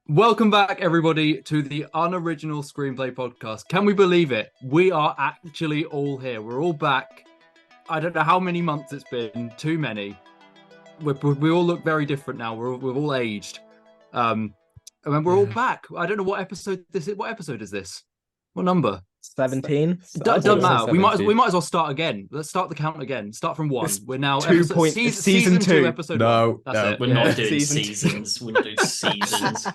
Welcome back, everybody, to the Unoriginal Screenplay podcast. Can we believe it? We are actually all here. We're all back. I don't know how many months it's been. Too many. We all look very different now. We've all aged. And we're all Yeah. back. I don't know what episode this is. What episode is this? What number? 17. Doesn't matter. We might 17. as well start again. Let's start the count again. Start from one. This We're now season two. episode No, one. That's no. it. We're Yeah. not doing Season two. seasons. We're not doing seasons.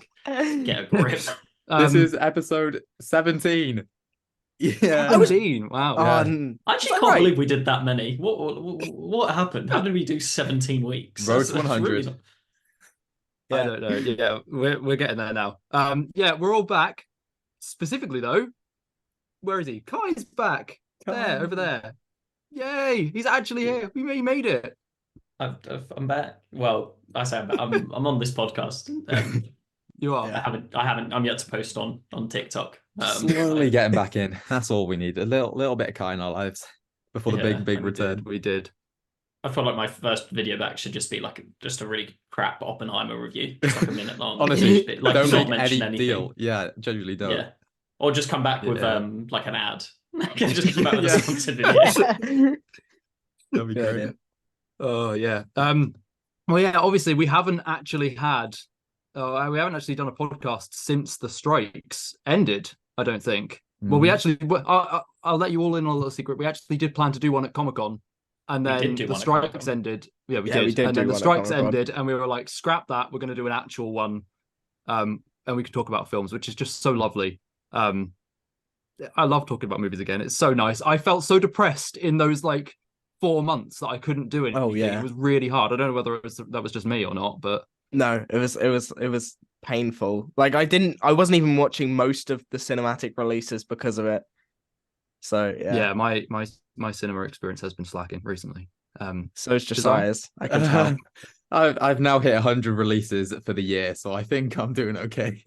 Get a grip. This is episode 17. Yeah. 17. Wow. Yeah. I actually that can't right? believe we did that many. What happened? How did we do 17 weeks? Road That's- to that's 100. really not- I don't know. Yeah, we're getting there now. Yeah, we're all back. Specifically though, where is he? Kai's back. There, over there. Yay! He's actually here. We made it. I'm back. Well, I say I'm back. I'm on this podcast. You are. I haven't. I'm yet to post on TikTok. Slowly getting back in. That's all we need. A little bit of Kai in our lives before the Yeah, big We return. did. We did. I feel like my first video back should just be like just a really crap Oppenheimer review, just like a minute long. Honestly, Just like don't not make mention any anything. deal. Yeah, genuinely don't. Yeah, or just come back with Yeah. like an ad. Just come back with Yeah. a sponsored video. That'd be Good great. idea. Oh yeah. Well, yeah. Obviously, we haven't actually had. We haven't actually done a podcast since the strikes ended. I don't think. Well, we Mhm. actually. I'll let you all in on a little secret. We actually did plan to do one at Comic-Con, and We then did do the one at strikes Comic-Con. ended. Yeah, we Yeah, did. we did And do then the one at strikes Comic-Con. ended, and we were like, scrap that. We're going to do an actual one, and we could talk about films, which is just so lovely. I love talking about movies again. It's so nice. I felt so depressed in those like 4 months that I couldn't do anything. Oh, yeah. It was really hard. I don't know whether that was just me or not, but No, it was painful. Like I wasn't even watching most of the cinematic releases because of it. So yeah, my cinema experience has been slacking recently. So it's Josiah? Josiah's. I can tell. I've now hit 100 releases for the year, so I think I'm doing okay.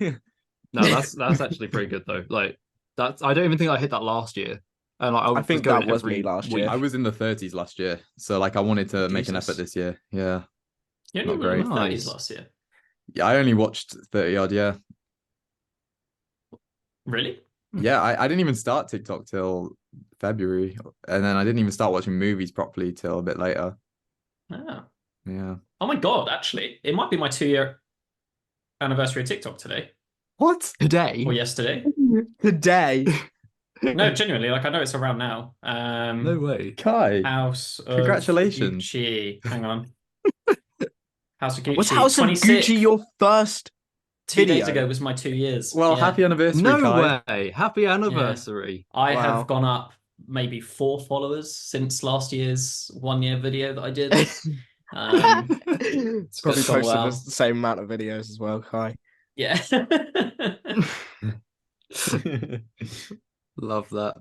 No, that's actually pretty good though. Like I don't even think I hit that last year. And like, I think going that was every me last week. year. I was in the 30s last year, so like I wanted to make an Jesus. effort this year. Yeah. You only Not were in the great. 30s last year. Yeah, I only watched 30 odd, yeah. Really? Yeah, I didn't even start TikTok till February, and then I didn't even start watching movies properly till a bit later. Oh. Yeah. Oh my God, actually. It might be my 2-year anniversary of TikTok today What? Today. or yesterday. Today. No, genuinely, like I know it's around now. No way. Kai. House of Congratulations. Gucci. Hang on. House of Gucci. Was House of 26. Gucci your first 2 days video? ago was my 2 years. Well, Yeah. happy anniversary, No Kai. way. Happy anniversary. I Wow. have gone up maybe 4 followers since last year's 1-year video that I did. It's probably gone posted well. the same amount of videos as well, Kai. Yeah. Love that.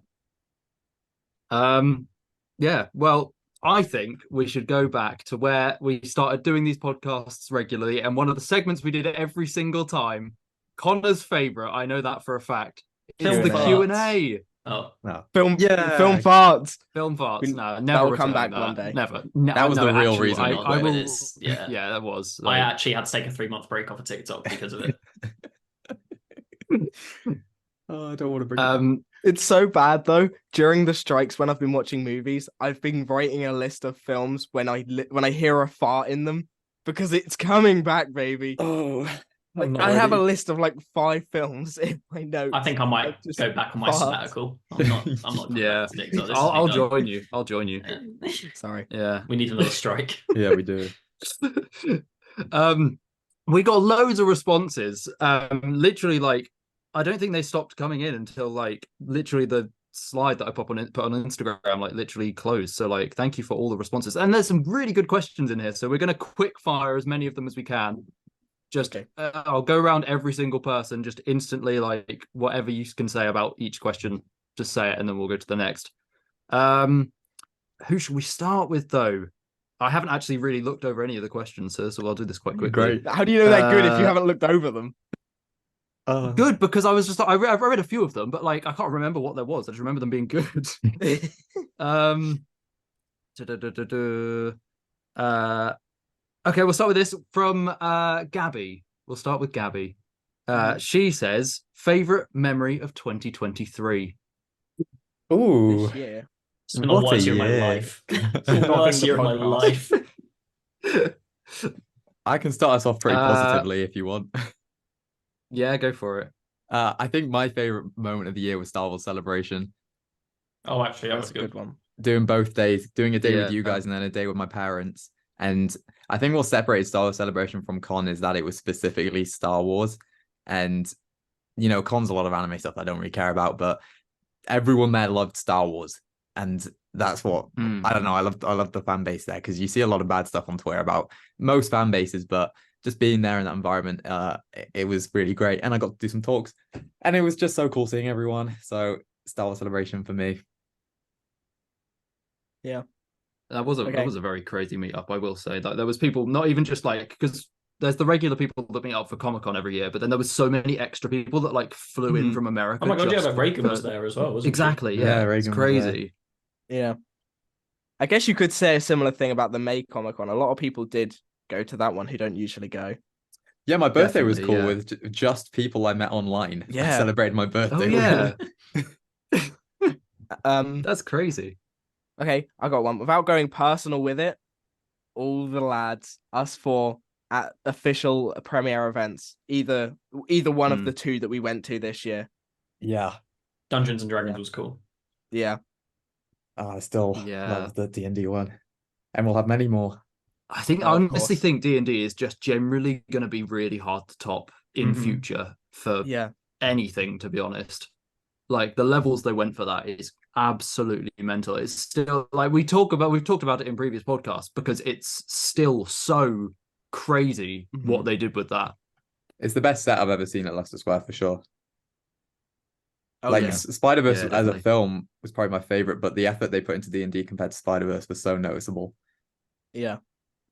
Yeah, well, I think we should go back to where we started doing these podcasts regularly, and one of the segments we did every single time, Connor's favorite, I know that for a fact, is Film the farts. Q&A. Oh, No. Film Yeah. farts. Film farts. We- No, that never will come return back that. one day. Never. That was no, the real actually, reason. I not will. when it is. Yeah. Yeah, that was. I like- actually had to take a 3-month break off of TikTok because of it. Oh, I don't want to bring It's so bad though. During the strikes, when I've been watching movies, I've been writing a list of films when I hear a fart in them because it's coming back, baby. Oh, Like, I have a list of like 5 films in my notes. I think I might of just go back on my farts. sabbatical. I'm not going Yeah. back to TikTok. This I'll has been join you. I'll join you. done. Sorry. Yeah. We need another strike. Yeah, we do. We got loads of responses. Literally, like, I don't think they stopped coming in until like literally the slide that I put on Instagram like literally closed. So like, thank you for all the responses. And there's some really good questions in here. So we're gonna quick fire as many of them as we can. Just Okay. I'll go around every single person, just instantly, like whatever you can say about each question, just say it, and then we'll go to the next. Who should we start with though? I haven't actually really looked over any of the questions, so I'll do this quite quickly. Great. How do you know they're good if you Uh, haven't looked over them? Good, because I was just I read a few of them, but like I can't remember what there was. I just remember them being good. Okay, we'll start with this from Gabby. We'll start with Gabby. She says, favorite memory of 2023. Ooh, This year. It's been the what a worst year of my year. life. The Stopping worst the year of my podcast. life. I can start us off pretty positively if you want. Yeah, go for it. I think my favorite moment of the year was Star Wars Celebration. Oh, actually, that That's was a good one. Doing both days, doing a day with Yeah. you guys and then a day with my parents. And I think what separated Star Wars Celebration from Con is that it was specifically Star Wars. And, you know, Con's a lot of anime stuff I don't really care about, but everyone there loved Star Wars. And that's what I don't know. I love the fan base there because you see a lot of bad stuff on Twitter about most fan bases, but just being there in that environment, it was really great. And I got to do some talks, and it was just so cool seeing everyone. So Star Wars Celebration for me. Yeah. That was Okay. a very crazy meetup, I will say. Like there was people, not even just like, because there's the regular people that meet up for Comic-Con every year, but then there was so many extra people that like flew in from America. Oh my god, yeah, just but Reagan for- was there as well, wasn't Exactly, Yeah, yeah. It's Reagan was there. crazy. Yeah. I guess you could say a similar thing about the May Comic Con. A lot of people did go to that one who don't usually go. Yeah, my birthday was Definitely, cool yeah. with just people I met online. I Yeah. celebrated my birthday. Oh with. yeah. That's crazy. Okay, I got one. Without going personal with it, all the lads, us four, at official premiere events, either one of the two that we went to this year. Yeah. Dungeons and Dragons Yeah. was cool. Yeah. I still Yeah. love the D&D one. And we'll have many more. I think Oh, I of honestly course. think D&D is just generally going to be really hard to top in Mhm. future for Yeah. anything, to be honest. Like the levels they went for that is absolutely mental. It's still like we've talked about it in previous podcasts because it's still so crazy what they did with that. It's the best set I've ever seen at Leicester Square for sure. Oh, like yeah. Spider-Verse Yeah, as a definitely. film was probably my favorite, but the effort they put into D&D compared to Spider-Verse was so noticeable. Yeah.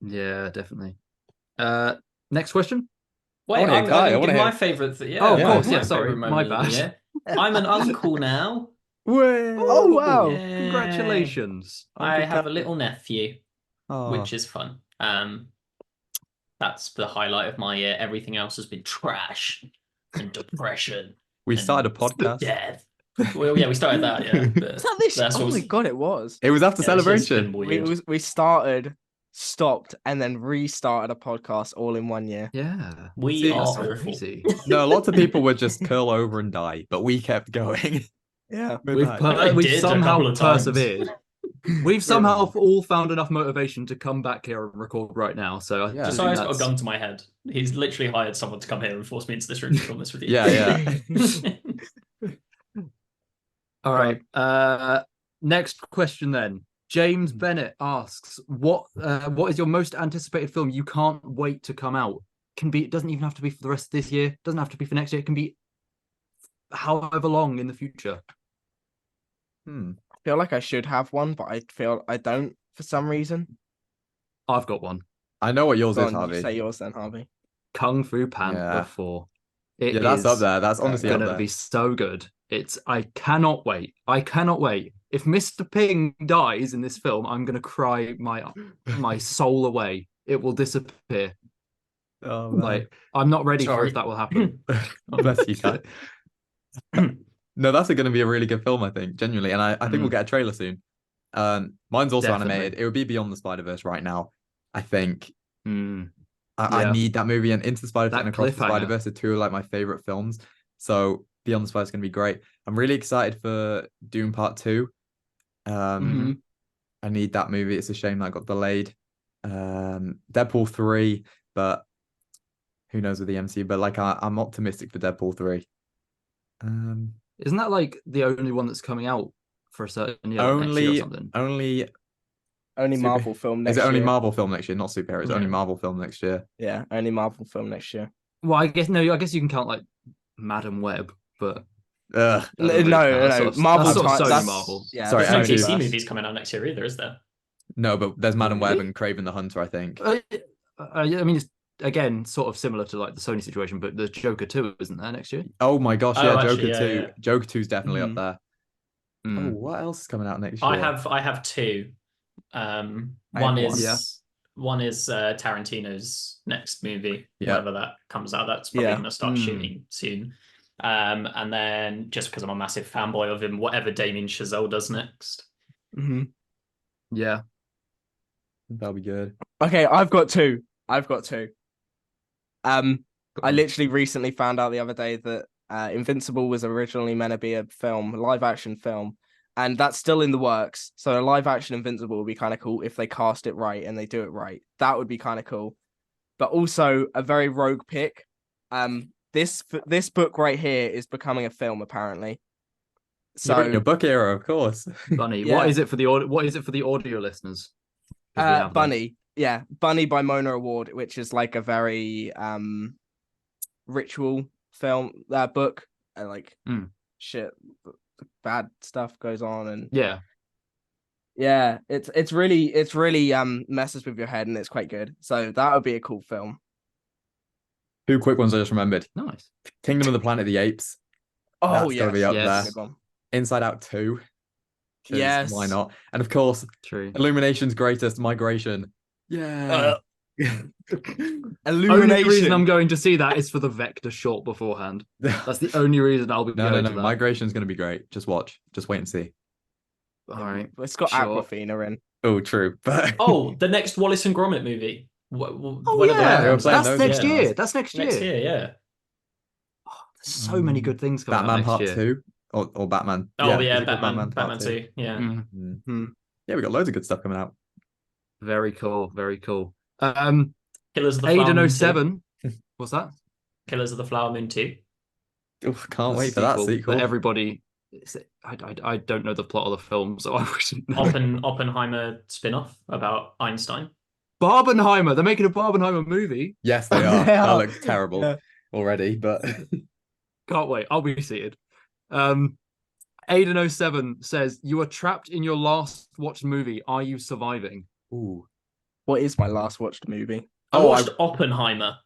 Yeah, definitely. Next question. Wait, wanna hear Kai, I I didn't wanna give my hear- favorite. Yeah, Oh, of Yeah. course. my Yeah, favorite sorry. moment My of the bad. year. I'm an uncle now. Oh, wow. Yay. Congratulations. I Uncle have a Kai. little nephew, which is fun. That's the highlight of my year. Everything else has been trash and depression. We and started a podcast. Death. Well, yeah, we started that. Yeah, but Was that this? that's Oh my also- god, it was. It was after yeah, this year's been Celebration. weird. We started, stopped, and then restarted a podcast all in 1 year. Yeah. We See, are that's awful. crazy. No, lots of people would just curl over and die, but we kept going. Yeah. We've I think I we've did a somehow couple of times. persevered. We've somehow all found enough motivation to come back here and record right now. So I Yeah. just Josiah's think got a that's... gun to my head. He's literally hired someone to come here and force me into this room to film this with you. Yeah. All right. Next question then. James Bennett asks, what is your most anticipated film you can't wait to come out? It doesn't even have to be for the rest of this year. It doesn't have to be for next year. It can be however long in the future. I feel like I should have one, but I feel I don't for some reason. I've got one. I know what yours Go is, on, Harvey. you say yours then, Harvey. Kung Fu Panda Yeah. 4. It Yeah, that's is up there. That's honestly up gonna there. be so good. I cannot wait. I cannot wait. If Mr. Ping dies in this film, I'm gonna cry my soul away. It will disappear. Oh, man. Like I'm not ready for Sorry. if that will happen. Bless you, Kai. No, that's going to be a really good film, I think, genuinely. And I think we'll get a trailer soon. Mine's also Definitely. animated. It would be Beyond the Spider-Verse right now. I think I Yeah. need that movie, and Into the Spider-Verse That and Across the cliffhanger. Spider-Verse are two of like my favorite films. So Beyond the Spider is going to be great. I'm really excited for Doom Part 2. I need that movie. It's a shame that got delayed. Deadpool 3, but who knows with the MCU? But like I'm optimistic for Deadpool 3. Isn't that like the only one that's coming out for a certain year, like next year or something? Only Marvel film next Is it only year. Marvel film next year, not superheroes? Yeah. Only Marvel film next year. Yeah, only Marvel film next year. Well, I guess you can count like Madam Web, but Ugh. that doesn't really No, count. no, That's no. sort of- Marvel that's sort of time- Sony that's- Marvel. Yeah, Sorry, There's no I DC do. movies coming out next year either, is there? No, but there's Madam Web Really? and Craven the Hunter, I think. I mean, it's again sort of similar to like the Sony situation, but the Joker 2 isn't there next year? Oh my gosh, Oh, yeah, actually, Joker 2. yeah. Joker 2 is definitely up there. Mm. Oh, what else is coming out next year? I have two. One have is one. Yeah. one is Tarantino's next movie, Yeah. whenever that comes out. That's probably Yeah. going to start shooting soon. And then just because I'm a massive fanboy of him, whatever Damien Chazelle does next. Mhm. Yeah. That'll be good. Okay, I've got two. I on. literally recently found out the other day that Invincible was originally meant to be a film, a live action film, and that's still in the works. So a live action Invincible would be kind of cool if they cast it right and they do it right. That would be kind of cool. But also a very rogue pick. This book right here is becoming a film apparently. You're in So your book era, of course. Bunny. Yeah. What is it for the audio listeners? 'Cause we have those. Bunny. Yeah, Bunny by Mona Award, which is like a very ritual film book, and like shit bad stuff goes on, and Yeah. it's really messes with your head, and it's quite good. So that would be a cool film. Two quick ones I just remembered. Nice. Kingdom of the Planet of the Apes. Oh That's gotta be yes, up Yes. there. good one. Inside Out 2. 'Cause Yes. Why not? And of course, True. Illumination's Greatest Migration. Yeah. Only Illumination. reason I'm going to see that is for the Vector short beforehand. That's the only reason I'll be No, going to that. Migration's going to be great. Just watch. Just wait and see. All right. It's got Sure. Aquafina in. Oh, true. But Oh, the next Wallace and Gromit movie. Oh Whenever yeah, that comes playing out. that's those, next yeah. year. That's next year. Next year, yeah. There's so many good things coming out Batman next Part year. 2 or Batman. Oh is yeah, it called Batman Part 2. Yeah. Yeah, we got loads of good stuff coming out. Very cool. Very cool. Killers of the Flower Aiden Moon 2. 07. What's that? Killers of the Flower Moon 2. Oof, can't That's wait a for that sequel, sequel. But everybody, I don't know the plot of the film, so I wouldn't know. Oppenheimer spin-off about Einstein. Barbenheimer. They're making a Barbenheimer movie. Yes, they are. They That are. looks terrible Yeah. already, but Can't wait. I'll be seated. Aiden 07 says, you are trapped in your last watched movie. Are you surviving? ooh. What is my last watched movie? I watched Oppenheimer.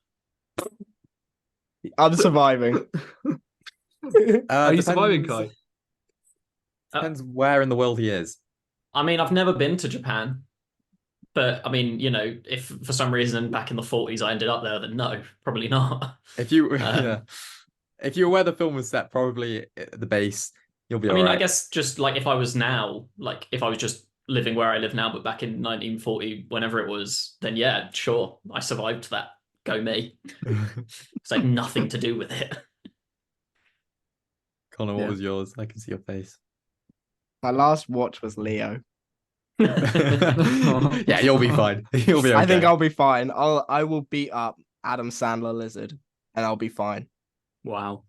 I'm surviving. Are you Depends- surviving, Kai? Depends where in the world he is. I mean, I've never been to Japan, but I mean, you know, if for some reason back in the 40s I ended up there, then no, probably not. If you if you're where the film was set, probably at the base, you'll be I mean, alright. I guess just like if I was now, like if I was just living where I live now, but back in 1940, whenever it was, then yeah, sure, I survived that. Go me. It's like nothing to do with it. Connor, what Yeah. was yours? I can see your face. My last watch was Leo. Yeah, you'll be fine. You'll be okay. I think I'll be fine. I will beat up Adam Sandler Lizard, and I'll be fine. Wow.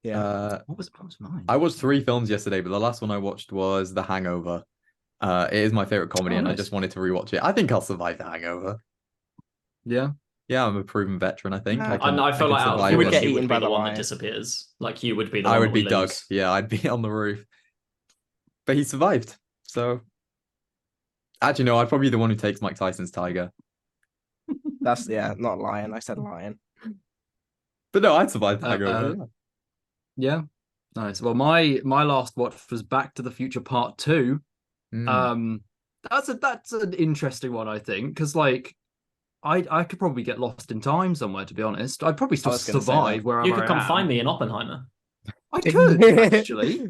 Yeah. What was mine? I watched 3 films yesterday, but the last one I watched was The Hangover. It is my favorite comedy, Oh, and I nice. just wanted to rewatch it. I think I'll survive The Hangover. Yeah. Yeah, I'm a proven veteran. I think. Nah. I feel like out of survive You would yours, get it. you eaten would by be the the one lion. that disappears. Like you would be the I one would that be will Doug. lose. Yeah, I'd be on the roof. But he survived. So actually, no, I'd probably be the one who takes Mike Tyson's tiger. That's not lion. I said lion. But no, I'd survive The Hangover. Yeah. Yeah. Nice. Well, my last watch was Back to the Future Part 2. Mm. That's an interesting one, I think, because like I could probably get lost in time somewhere, to be honest. I'd probably still was gonna say survive that. wherever You could I come am. find me in Oppenheimer. I could actually.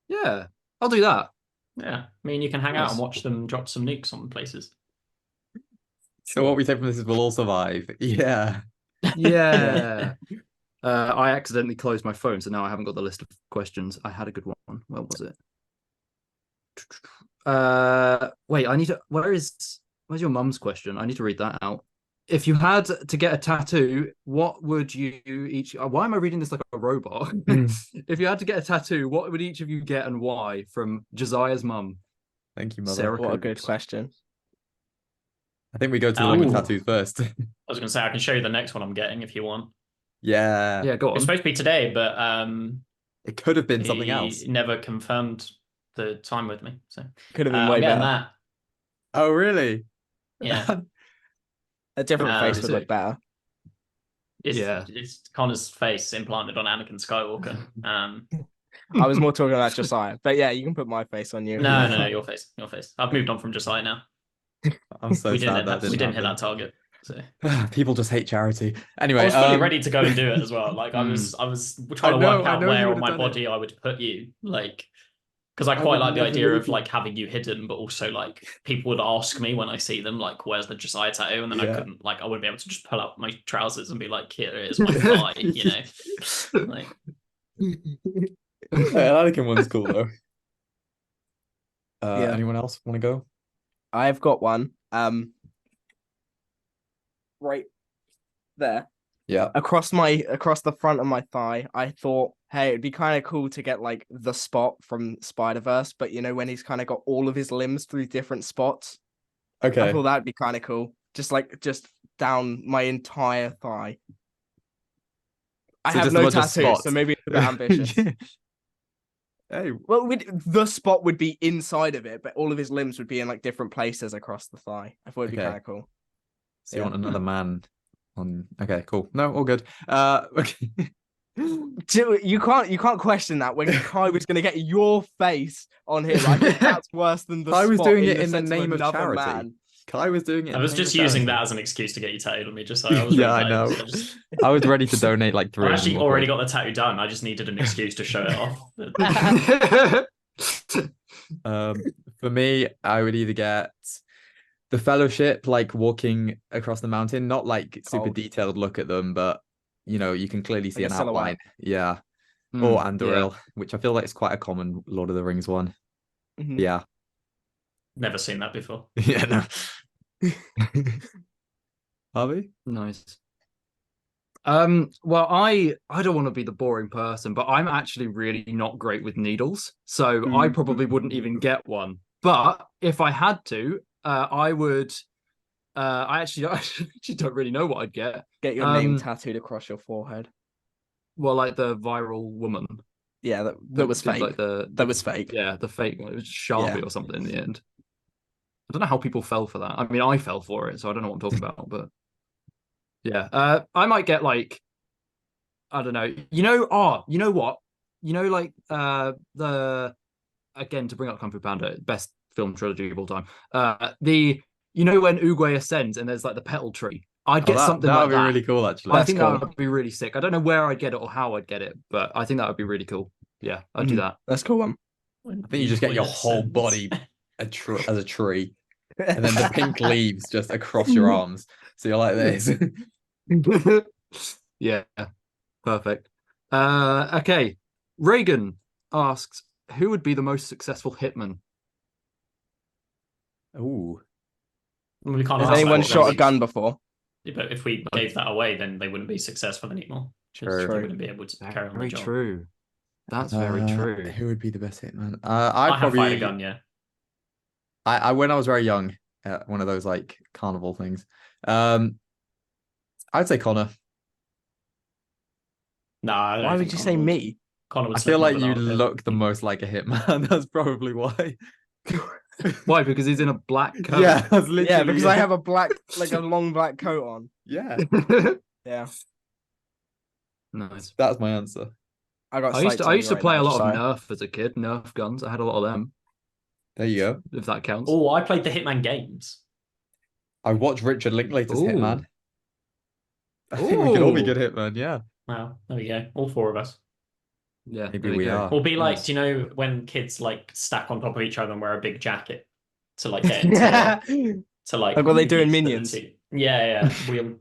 Yeah, I'll do that. Yeah, I mean, you can hang out Nice. and watch them drop some nukes on places. So what we take from this is we'll all survive. Yeah. Yeah. I accidentally closed my phone, so now I haven't got the list of questions. I had a good one. Where was it? Wait, I need to. Where's your mum's question? I need to read that out. If you had to get a tattoo, what would you each? Why am I reading this like a robot? If you had to get a tattoo, what would each of you get and why? From Josiah's mum. Thank you, mother. Sarah. What a good question. I think we go to the one with Ooh. tattoos first. I was going to say I can show you the next one I'm getting if you want. Yeah. Yeah, go on. It's supposed to be today, but It could have been something he else. never confirmed the time with me. So Could have been I'm way getting better. that. Oh, really? Yeah, A different face would sick. look better. it's Connor's face implanted on Anakin Skywalker. I was more talking about Josiah, but yeah, you can put my face on you. No, your face. I've moved on from Josiah now. I'm so we didn't sad that we didn't hit happen. that target. So People just hate charity. I Anyway, was fully ready to go and do it as well. Like I Hmm. was trying to work I out know you where would on have my done it. body I would put you, like because I I quite would like the never idea leave of you. like having you hidden, but also like people would ask me when I see them, like, "Where's the Josiah tattoo?" And then I Yeah. couldn't, like, I wouldn't be able to just pull up my trousers and be like, "Here it is, my thigh," you know. Like, Anakin one's cool though. Yeah. Anyone else want to go? I've got one. Right there. Yeah. Across the front of my thigh, I thought, hey, it'd be kind of cool to get like the Spot from Spider-Verse, but you know when he's kind of got all of his limbs through different spots. I Okay. thought that'd be kind of cool. Just down my entire thigh. I So have just no a bunch of tattoos, spots. so maybe it's a bit ambitious. Yeah. Hey, Well, the Spot would be inside of it, but all of his limbs would be in like different places across the thigh. I thought it'd be Okay. kind of cool. so you Yeah. want another man on? Okay, cool. No, all good. Okay. You can't question that when Kai was going to get your face on him. I think that's worse than the Kai was Spot doing in it the in the sense name of another charity. man. Kai was doing it. I was in the name just of using charity. that as an excuse to get you tattooed on me. Just so I was Yeah, really I know. late, so I was ready to donate like I 300 actually more already quid. got the tattoo done. I just needed an excuse to show it off. For me, I would either get the Fellowship, like walking across the mountain, not like super Cold. detailed look at them, but you know, you can clearly see Like an a silhouette. outline. Yeah. Hmm, Or yeah. Andoril, which I feel like is quite a common Lord of the Rings one. Mhm. Yeah. Never seen that before. Yeah, no. Harvey? Nice. Well, I don't want to be the boring person, but I'm actually really not great with needles, so I probably wouldn't even get one. But if I had to, I would. I actually don't really know what I'd get. Get your name tattooed across your forehead. Well, like the viral woman. Yeah, that was did, fake. Like That was fake. Yeah, the fake one. It was Sharpie Yeah. or something in the end. I don't know how people fell for that. I mean, I fell for it, so I don't know what I'm talking about. But yeah, I might get like, I don't know. You know what? You know, like the again to bring up Kung Fu Panda, best film trilogy of all time. You know when Uguay ascends and there's like the petal tree. I'd get something that like would be that. really cool, actually. I That's think cool. that would be really sick. I don't know where I'd get it or how I'd get it, but I think that would be really cool. Yeah, I'd do that. That's a cool one. I think you just get your whole body as a tree, and then the pink leaves just across your arms. So you're like this. Yeah, perfect. Okay. Reagan asks, who would be the most successful hitman? Ooh. We can't Has ask anyone that, shot a then gun before? but if we gave that away, then they wouldn't be successful anymore. True. They wouldn't be able to carry on the Very job. true. That's very true. Who would be the best hitman? I I'd have probably fired a gun, yeah. I when I was very young, one of those like carnival things. I'd say Connor. No, I don't Why would think you Connor say would. me? Connor would I slip feel like another you dart there. look the most like a hitman. That's probably why. Why? Because he's in a black coat. Yeah, that's literally Yeah, because I it. have a long black coat on. Yeah, Yeah, Nice. that's my answer. I got. I used sights on to you right play now, a lot of Josiah. Nerf as a kid. Nerf guns. I had a lot of them. There you go. If that counts. Oh, I played the Hitman games. I watched Richard Linklater's Ooh. Hitman. I think we could all be Ooh. good hitman. Yeah, Wow, there we go. All four of us. Yeah, maybe there you we go. are. We'll be like, Nice. do you know when kids like stack on top of each other and wear a big jacket to like get into to like Like what they do in use Minions. Yeah.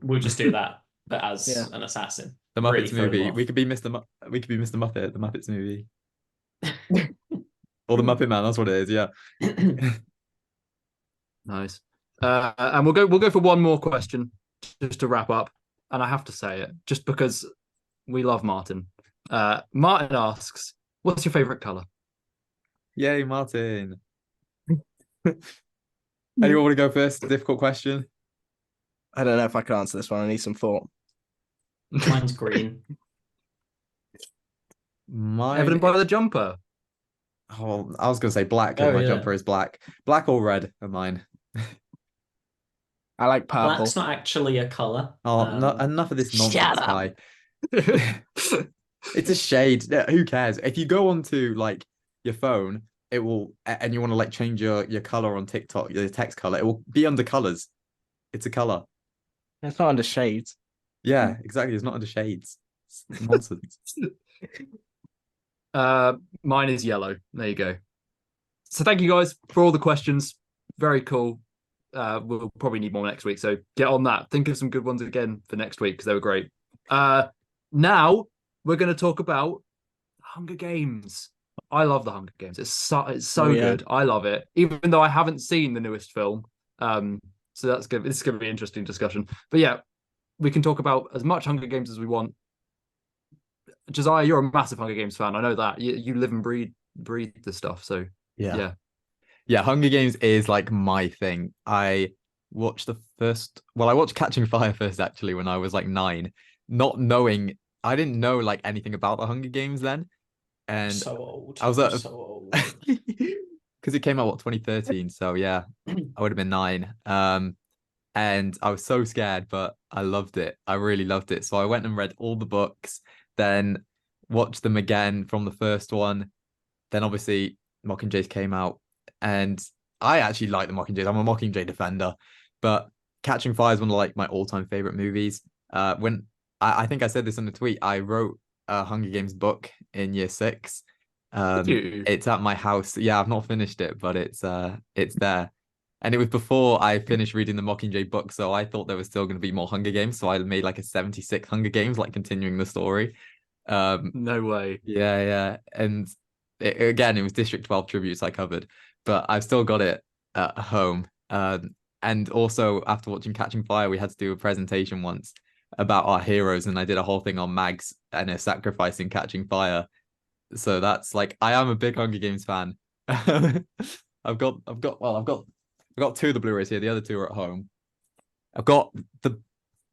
We'll just do that, but as Yeah. an assassin. The Really Muppets throw them movie. off. We could be Mr. We could be Mr. Muppet. The Muppets movie. Or the Muppet Man. That's what it is. Yeah. Nice. And we'll go for one more question just to wrap up. And I have to say it just because we love Martin. Martin asks, "What's your favorite color?" Yay, Martin. Anyone want to go first? Difficult question. I don't know if I can answer this one. I need some thought. Mine's green. Mine. Evident by the jumper. Oh, I was gonna say black because Oh, my yeah. jumper is black. Black or red are mine. I like purple. Black's not actually a color. Oh, no, enough of this nonsense, shut up. guy. It's a shade. Who cares? If you go onto like your phone, it will, and you want to like change your color on TikTok, your text color, it will be under colors. It's a color. It's not under shades. Yeah, exactly. It's not under shades. It's nonsense. Mine is yellow. There you go. So thank you guys for all the questions. Very cool. We'll probably need more next week, so get on that. Think of some good ones again for next week because they were great. Now we're going to talk about Hunger Games. I love the Hunger Games. It's so good. I love it, even though I haven't seen the newest film. So that's good. This is going to be an interesting discussion. But yeah, we can talk about as much Hunger Games as we want. Josiah, you're a massive Hunger Games fan. I know that. You live and breathe the stuff. So yeah. Hunger Games is like my thing. I watched I watched Catching Fire first actually when I was like 9, not knowing, I didn't know like anything about the Hunger Games then. And so old. I was so old. because it came out 2013, so yeah, I would have been 9. And I was so scared, but I loved it. I really loved it. So I went and read all the books, then watched them again from the first one. Then obviously Mockingjays came out, and I actually like the Mockingjays. I'm a Mockingjay defender, but Catching Fire is one of like my all-time favorite movies. When I think I said this in the tweet, I wrote a Hunger Games book in year 6. It's at my house. Yeah, I've not finished it, but it's there. And it was before I finished reading the Mockingjay book, so I thought there was still going to be more Hunger Games. So I made like a 76 Hunger Games, like continuing the story. No way. Yeah. And again, it was District 12 tributes I covered, but I've still got it at home. And also after watching Catching Fire, we had to do a presentation once about our heroes, and I did a whole thing on Mags and her sacrifice in Catching Fire. So that's like, I am a big Hunger Games fan. I've got 2 of the Blu-rays here. The other 2 are at home. I've got the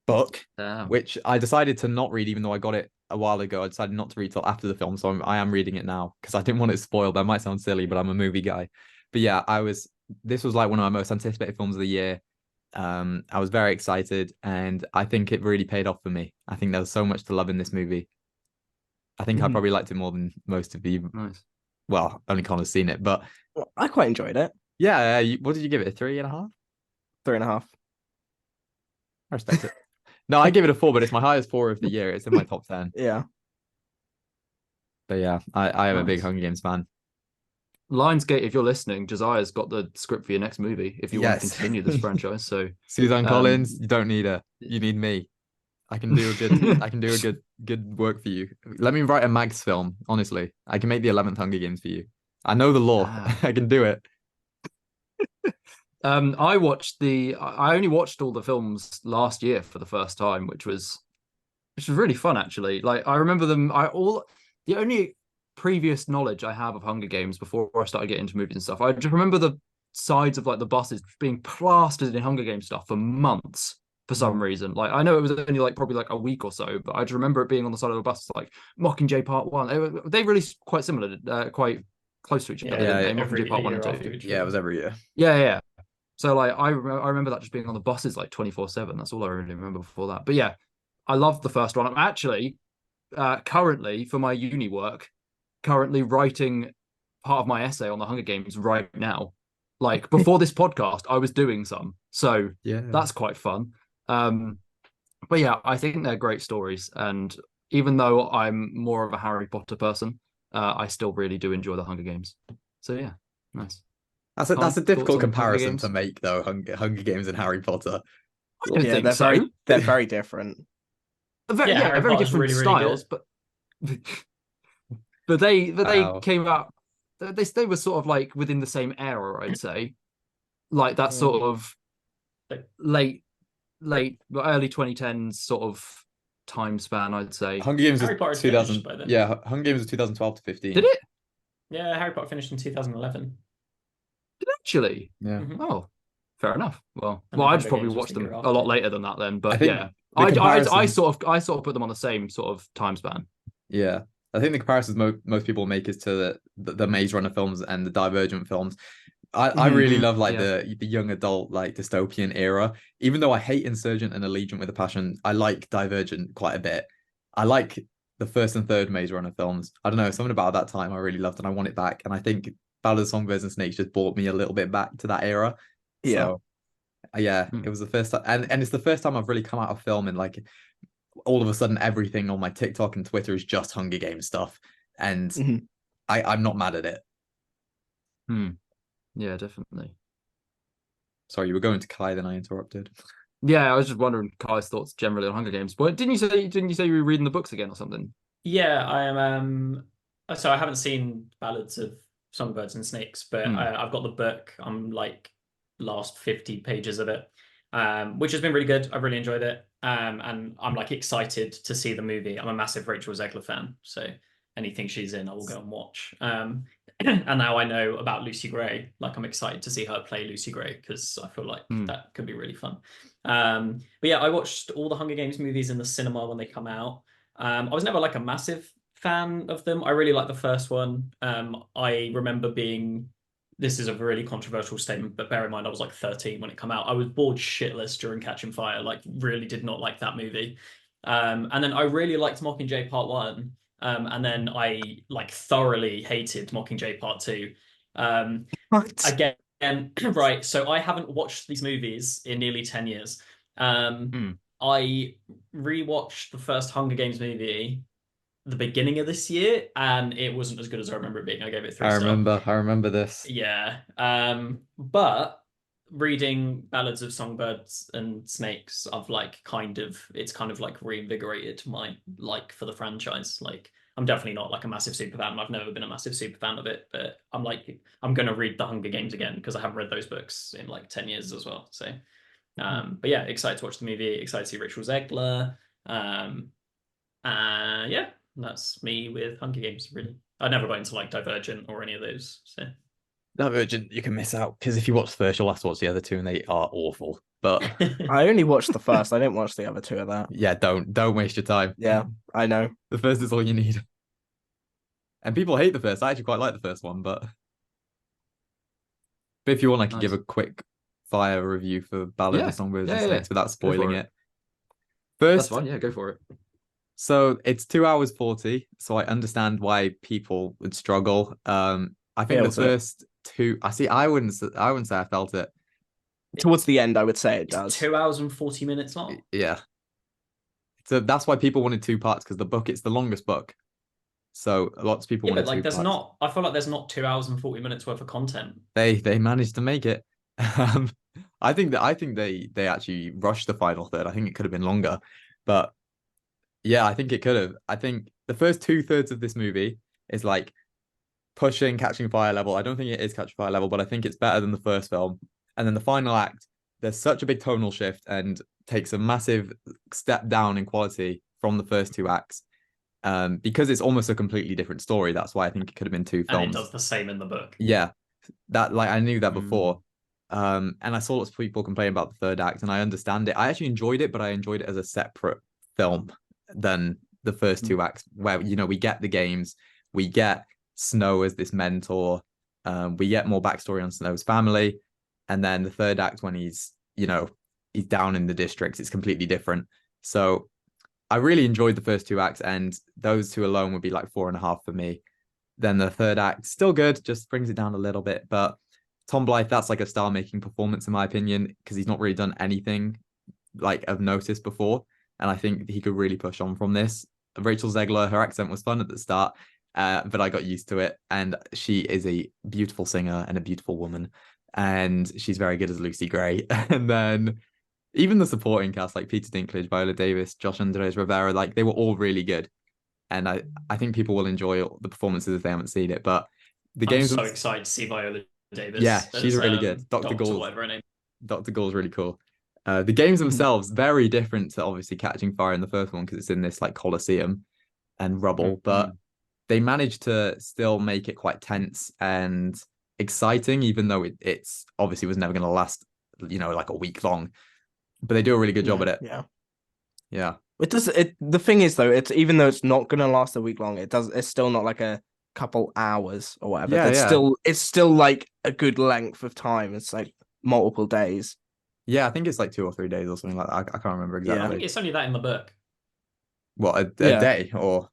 book, which I decided to not read, even though I got it a while ago. I decided not to read till after the film, so I am reading it now because I didn't want it spoiled. That might sound silly, but I'm a movie guy. But yeah, this was like one of my most anticipated films of the year. I was very excited, and I think it really paid off for me. I think there was so much to love in this movie. I think I probably liked it more than most of you. Nice. Well, only Connor's seen it, but I quite enjoyed it. yeah. What did you give it? 3.5? 3.5. I respect it. No, I give it a 4, but it's my highest 4 of the year. It's in my top 10. Yeah. But yeah, I am a big Hunger Games fan. Lionsgate, if you're listening, Josiah's got the script for your next movie if you want to continue this franchise. So Suzanne Collins, you don't need her. You need me. I can do a good work for you. Let me write a Mags film, honestly. I can make the 11th Hunger Games for you. I know the law. I can do it. I only watched all the films last year for the first time, which was really fun actually. Like I remember them. The only previous knowledge I have of Hunger Games before I started getting into movies and stuff, I just remember the sides of like the buses being plastered in Hunger Games stuff for months for some reason. Like I know it was only like probably like a week or so, but I just remember it being on the side of the bus like Mockingjay Part 1. They released quite similar, quite close to each other. Yeah, Mockingjay Part 1 and 2. Yeah, it was every year. Yeah. So like I remember that just being on the buses like 24/7. That's all I really remember before that. But yeah, I loved the first one. I'm actually currently for my uni work, writing part of my essay on the Hunger Games right now. Like before this podcast, I was doing some. So yeah, that's quite fun. But yeah, I think they're great stories. And even though I'm more of a Harry Potter person, I still really do enjoy the Hunger Games. So yeah, nice. That's a difficult comparison to make, though. Hunger Games and Harry Potter. Yeah, they're very different. Very different styles, really, but they came out. They were sort of like within the same era, I'd say, like that sort of late early 2010s sort of time span, I'd say. Hunger Games was 2000. Yeah, Hunger Games was 2012 to 15. Did it? Yeah, Harry Potter finished in 2011. Did it actually? Yeah. Mm-hmm. Oh, fair enough. Well, I just probably watched them a lot later than that then. But yeah, I sort of put them on the same sort of time span. Yeah, I think the comparisons most people make is to the Maze Runner films and the Divergent films. I really love like the young adult like dystopian era. Even though I hate Insurgent and Allegiant with a passion, I like Divergent quite a bit. I like the first and third Maze Runner films. I don't know, something about that time I really loved and I want it back. And I think Ballad of Songbirds and Snakes just brought me a little bit back to that era. Yeah. So yeah, it was the first time, and it's the first time I've really come out of film and like all of a sudden everything on my TikTok and Twitter is just Hunger Games stuff, and I'm not mad at it. Yeah, definitely. Sorry, you were going to Kai, then I interrupted. Yeah, I was just wondering Kai's thoughts generally on Hunger Games. But didn't you say you were reading the books again or something? Yeah, I am. So I haven't seen Ballads of Songbirds and Snakes, but I've got the book. I'm like last 50 pages of it, which has been really good. I've really enjoyed it, and I'm like excited to see the movie. I'm a massive Rachel Zegler fan, so anything she's in, I will go and watch. And now I know about Lucy Gray. Like I'm excited to see her play Lucy Gray because I feel like that could be really fun. But yeah, I watched all the Hunger Games movies in the cinema when they come out. I was never like a massive fan of them. I really liked the first one. I remember being, this is a really controversial statement, but bear in mind I was like 13 when it came out. I was bored shitless during Catching Fire, like really did not like that movie. And then I really liked Mockingjay Part 1. And then I like thoroughly hated Mockingjay Part 2. What? Again, right, so I haven't watched these movies in nearly 10 years. I rewatched the first Hunger Games movie the beginning of this year, and it wasn't as good as I remember it being. I gave it 3 stars. I remember this. Yeah. But reading Ballads of Songbirds and Snakes, I've like it's kind of like reinvigorated my like for the franchise. Like I'm definitely not like a massive super fan. I've never been a massive super fan of it, but I'm gonna read the Hunger Games again because I haven't read those books in like 10 years as well. So but yeah, excited to watch the movie, excited to see Rachel Zegler. Yeah, that's me with Hunger Games, really. I never got into like Divergent or any of those. So Divergent, you can miss out because if you watch the first, you'll have to watch the other two, and they are awful. But I only watched the first. I didn't watch the other two of that. yeah, don't waste your time. Yeah, I know. The first is all you need. And people hate the first. I actually quite like the first one, but if you want, I can give a quick fire review for Ballad of Songbirds and Snakes without spoiling it. First, that's fine. Yeah, go for it. So it's 2 hours 40. So I understand why people would struggle. I think the first two. I wouldn't say I felt it. Towards the end, I would say it does. 2 hours and 40 minutes long. Yeah. So that's why people wanted 2 parts because it's the longest book. So lots of people wanted but like 2 there's parts. not. I feel like there's not 2 hours and 40 minutes worth of content. They managed to make it. I think they actually rushed the final third. I think it could have been longer, but yeah, I think it could have. I think the first 2/3 of this movie is like pushing Catching Fire level. I don't think it is Catching Fire level, but I think it's better than the first film. And then the final act, there's such a big tonal shift and takes a massive step down in quality from the first 2 acts. Because it's almost a completely different story. That's why I think it could have been 2 films. And it does the same in the book. Yeah, that like I knew that before. And I saw lots of people complain about the 3rd act, and I understand it. I actually enjoyed it, but I enjoyed it as a separate film than the first 2 acts, where we get the games, we get Snow as this mentor, we get more backstory on Snow's family, and then the 3rd act when he's down in the districts, it's completely different. So I really enjoyed the first 2 acts, and those 2 alone would be like 4.5 for me. Then the 3rd act, still good, just brings it down a little bit. But Tom Blythe, that's like a star-making performance in my opinion, because he's not really done anything like of notice before, and I think he could really push on from this. Rachel Zegler, her accent was fun at the start, but I got used to it, and she is a beautiful singer and a beautiful woman, and she's very good as Lucy Gray. And then even the supporting cast, like Peter Dinklage, Viola Davis, Josh Andres Rivera, like they were all really good, and I think people will enjoy the performances if they haven't seen it. But the games, I'm so excited to see Viola Davis. Yeah, she's really good. Dr. Gould, whatever her name. Dr. Gould's really cool. The games themselves very different to obviously Catching Fire in the first one because it's in this like Colosseum and rubble, but they managed to still make it quite tense and exciting, even though it's obviously was never going to last, like a week long. But they do a really good job at it. Yeah. It does. The thing is though, it's even though it's not going to last a week long, it's still not like a couple hours or whatever. It's still like a good length of time. It's like multiple days. Yeah, I think it's like 2 or 3 days or something like that. I can't remember exactly. I think it's only that in the book. What, a day or?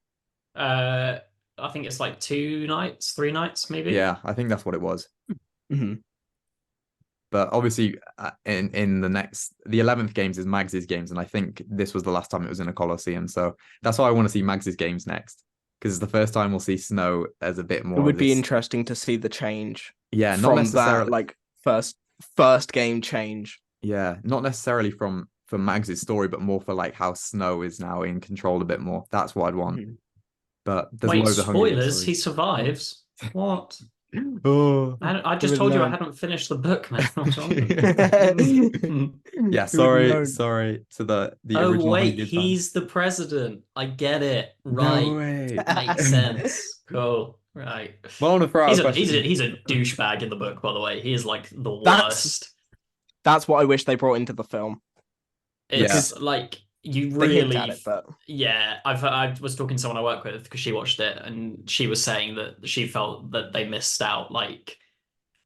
I think it's like 2 nights, 3 nights, maybe. Yeah, I think that's what it was. Hmm. But obviously, in the 11th games is Mags's games, and I think this was the last time it was in a Colosseum. So that's why I want to see Mags's games next, because it's the first time we'll see Snow as a bit more. It would of be this... interesting to see the change. Yeah, not from necessarily that like first game change. Yeah, not necessarily for Mags's story, but more for like how Snow is now in control a bit more. That's what I'd want. Mhm. But there's Wait, loads of Hunger Games spoilers, he stories. survives. What? Oh. I just Who told you I known? hadn't finished the book, man. What's wrong with you? Yeah, Who would've known? sorry to the Oh original Hunger wait, Games he's the president. I get it. fans. Right. No way. Makes sense. Cool. Right. Well, I want to throw out He's a a question. he's a douchebag in the book, by the way. He is like the That's- worst. That's what I wish they brought into the film. It's like you They hint really at it, but yeah. I was talking to someone I work with because she watched it and she was saying that she felt that they missed out like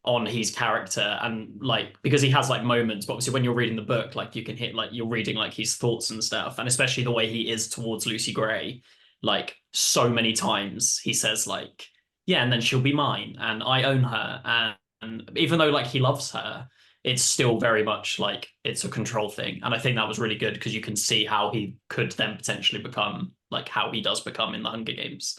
on his character and like because he has like moments, but obviously when you're reading the book, like you can hit like you're reading like his thoughts and stuff, and especially the way he is towards Lucy Gray, like so many times he says like, yeah, and then she'll be mine and I own her, and even though like he loves her, it's still very much like it's a control thing. And I think that was really good because you can see how he could then potentially become like how he does become in the Hunger Games.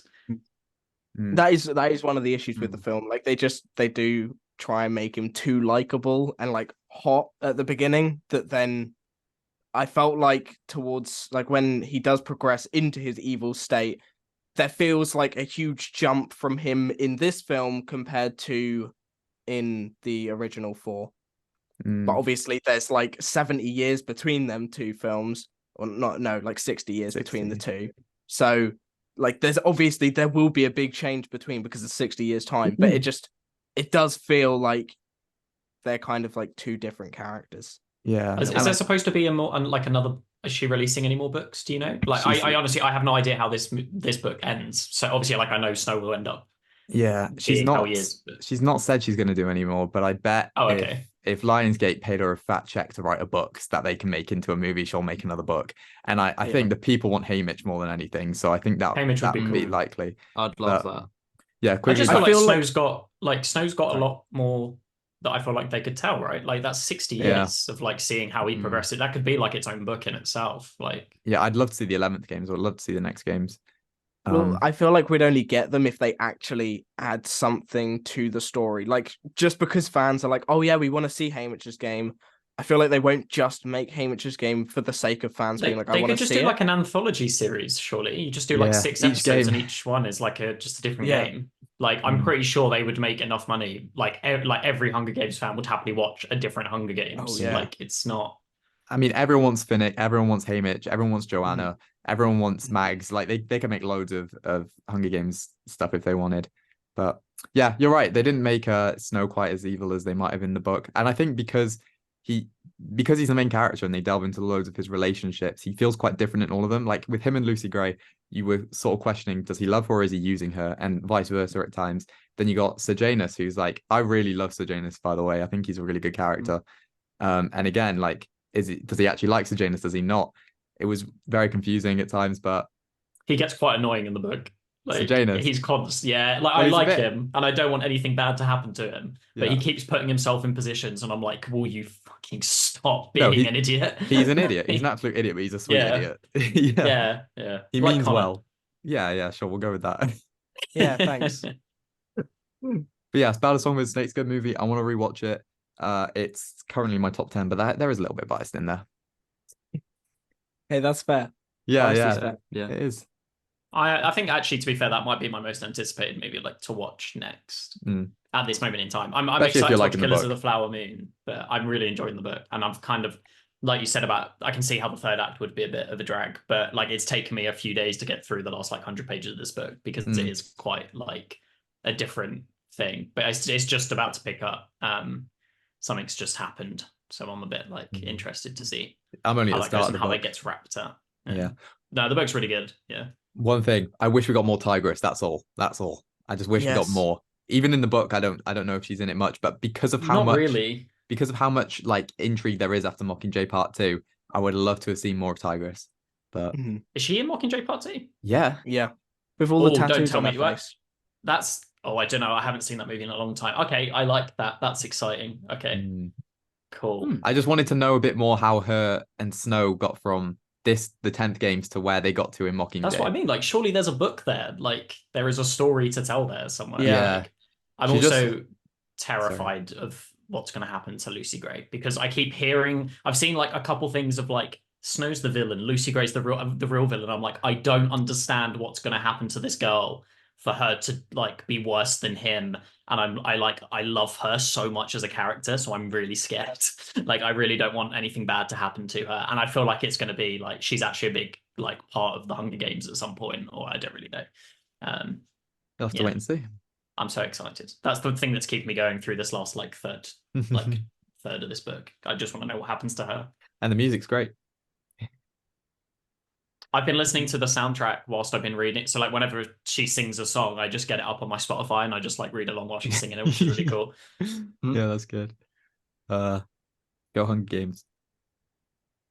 that is one of the issues with the Mm. film. Like they do try and make him too likable and like hot at the beginning, that then I felt like towards like when he does progress into his evil state, there feels like a huge jump from him in this film compared to in the original 4. Mm. But obviously there's like 70 years between them two films, or not, no, like 60 years between the 60. two. So like there will be a big change between because of 60 years time, but it does feel like they're kind of like two different characters. Yeah. Is there supposed to be a more like another? Is she releasing any more books? Do you know? Like, I honestly I have no idea how this book ends. So obviously, like I know Snow will end up. Yeah, she's being how not. he is, but- She's not said she's going to do any more. But I bet Oh, okay. if Lionsgate paid her a fat check to write a book that they can make into a movie, she'll make another book. And I Yeah. think the people want Haymitch more than anything. So I think that Haymitch would that be would be cool. likely. I'd love But- that. Yeah, I quickly. just feel I like feel like- Snow's got a Sorry. lot more that I feel like they could tell, right? Like that's 60 Yeah. years of like seeing how he Mm. progressed. That could be like its own book in itself. Like Yeah, I'd love to see the 11th games. I'd love to see the next games. Well, I feel like we'd only get them if they actually add something to the story. Like, just because fans are like, oh yeah, we want to see Haymitch's game, I feel like they won't just make Haymitch's game for the sake of fans being like, I they want could to just see do it. like an anthology series, surely. You just do like Yeah, 6 each episodes game. and each one is like just a different Yeah. game. Like I'm Mm. pretty sure they would make enough money. Like every Hunger Games fan would happily watch a different Hunger Games. Oh, yeah. Like it's not. I mean, everyone wants Finnick, everyone wants Haymitch, everyone wants Joanna, everyone wants Mhm. Mags. Like they could make loads of Hunger Games stuff if they wanted. But yeah, you're right. They didn't make Snow quite as evil as they might have in the book. And I think because he's the main character and they delve into loads of his relationships, he feels quite different in all of them. Like with him and Lucy Gray, you were sort of questioning, does he love her or is he using her? And vice versa at times. Then you got Sejanus, who's like, I really love Sejanus, by the way. I think he's a really good character. And again, like, does he actually like Sejanus? Does he not? It was very confusing at times, but He gets quite annoying in the book. Like Sejanus. he's constant. Yeah, like Well, I he's a like bit- him and I don't want anything bad to happen to him. But he Yeah. keeps putting himself in positions and I'm like, will you fucking stop No, being an idiot? he's an idiot. He's an absolute idiot, but he's a sweet Yeah. idiot. Yeah. Yeah. He Like means Connor. well. Yeah, sure. We'll go with that. Yeah, thanks. But yeah, Battle Song with Snake's good movie. I want to rewatch it. It's currently my top 10, but there is a little bit biased in there. Hey, that's fair. Yeah, Honestly, yeah, it's fair. Yeah. it is. I think actually, to be fair, that might be my most anticipated movie like to watch next Mm. at this moment in time. I'm Especially if excited you're to watch liking the Killers book. of the Flower Moon, but I'm really enjoying the book, and I've kind of like you said about I can see how the third act would be a bit of a drag, but like it's taken me a few days to get through the last like 100 pages of this book because it is quite like a different thing. But it's just about to pick up. Something's just happened, so I'm a bit like interested to see I'm only how at the that start goes of and the how book. it gets wrapped up. Yeah. No, the book's really good. Yeah. One thing, I wish we got more Tigress. That's all. I just wish we got Yes. more. Even in the book, I don't know if she's in it much, but because of how Not much really. because of how much like intrigue there is after Mockingjay Part 2, I would love to have seen more of Tigress. But Mhm. Is she in Mockingjay Part 2? yeah, Yeah. with all the Oh, don't tattoos tell on me her you face. That's I don't know. I haven't seen that movie in a long time. Okay, I like that. That's exciting. Okay, Mm. cool. I just wanted to know a bit more how her and Snow got from the 10th games to where they got to in Mockingjay. That's what I mean. Like, surely there's a book there. Like, there is a story to tell there somewhere. Yeah. Like, I'm She just- also terrified of what's going to happen to Lucy Gray because I keep hearing. I've seen like a couple things of like Snow's the villain, Lucy Gray's the real villain. I'm like, I don't understand what's going to happen to this girl for her to like be worse than him. And I love her so much as a character, so I'm really scared. Like, I really don't want anything bad to happen to her, and I feel like it's going to be like she's actually a big like part of the Hunger Games at some point, or I don't really know. You'll have to yeah. wait and see. I'm so excited. That's the thing that's keeping me going through this last like third of this book. I just want to know what happens to her. And the music's great. I've been listening to the soundtrack whilst I've been reading. So like whenever she sings a song, I just get it up on my Spotify and I just like read along while she's singing it, which is really cool. Yeah, that's good. Go Hunger Games.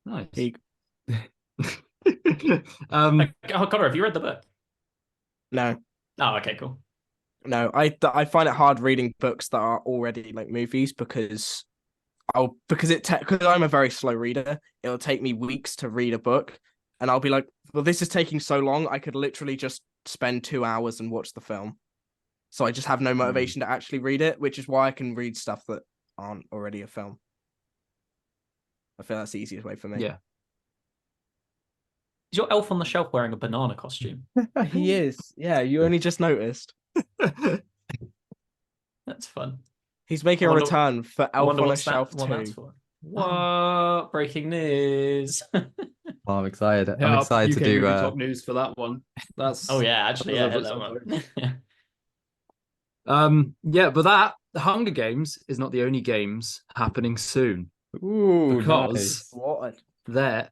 Nice. Connor, have you read the book? No, Oh, okay, cool. no. I find it hard reading books that are already like movies because because I'm a very slow reader. It'll take me weeks to read a book, and I'll be like, well, this is taking so long. I could literally just spend 2 hours and watch the film. So I just have no motivation to actually read it, which is why I can read stuff that aren't already a film. I feel that's the easiest way for me. Yeah. Is your elf on the shelf wearing a banana costume? He is. Yeah, you only just noticed. That's fun. He's making I a wonder- return for I Elf wonder on a what's Shelf what that's 2. for. What? Breaking news. Oh, I'm excited. Yeah, I'm excited UK to do. movie top news for that one. That's Oh yeah, actually, yeah, that's hit that over. one. Yeah, but the Hunger Games is not the only games happening soon. Ooh, Because- nice. What? There,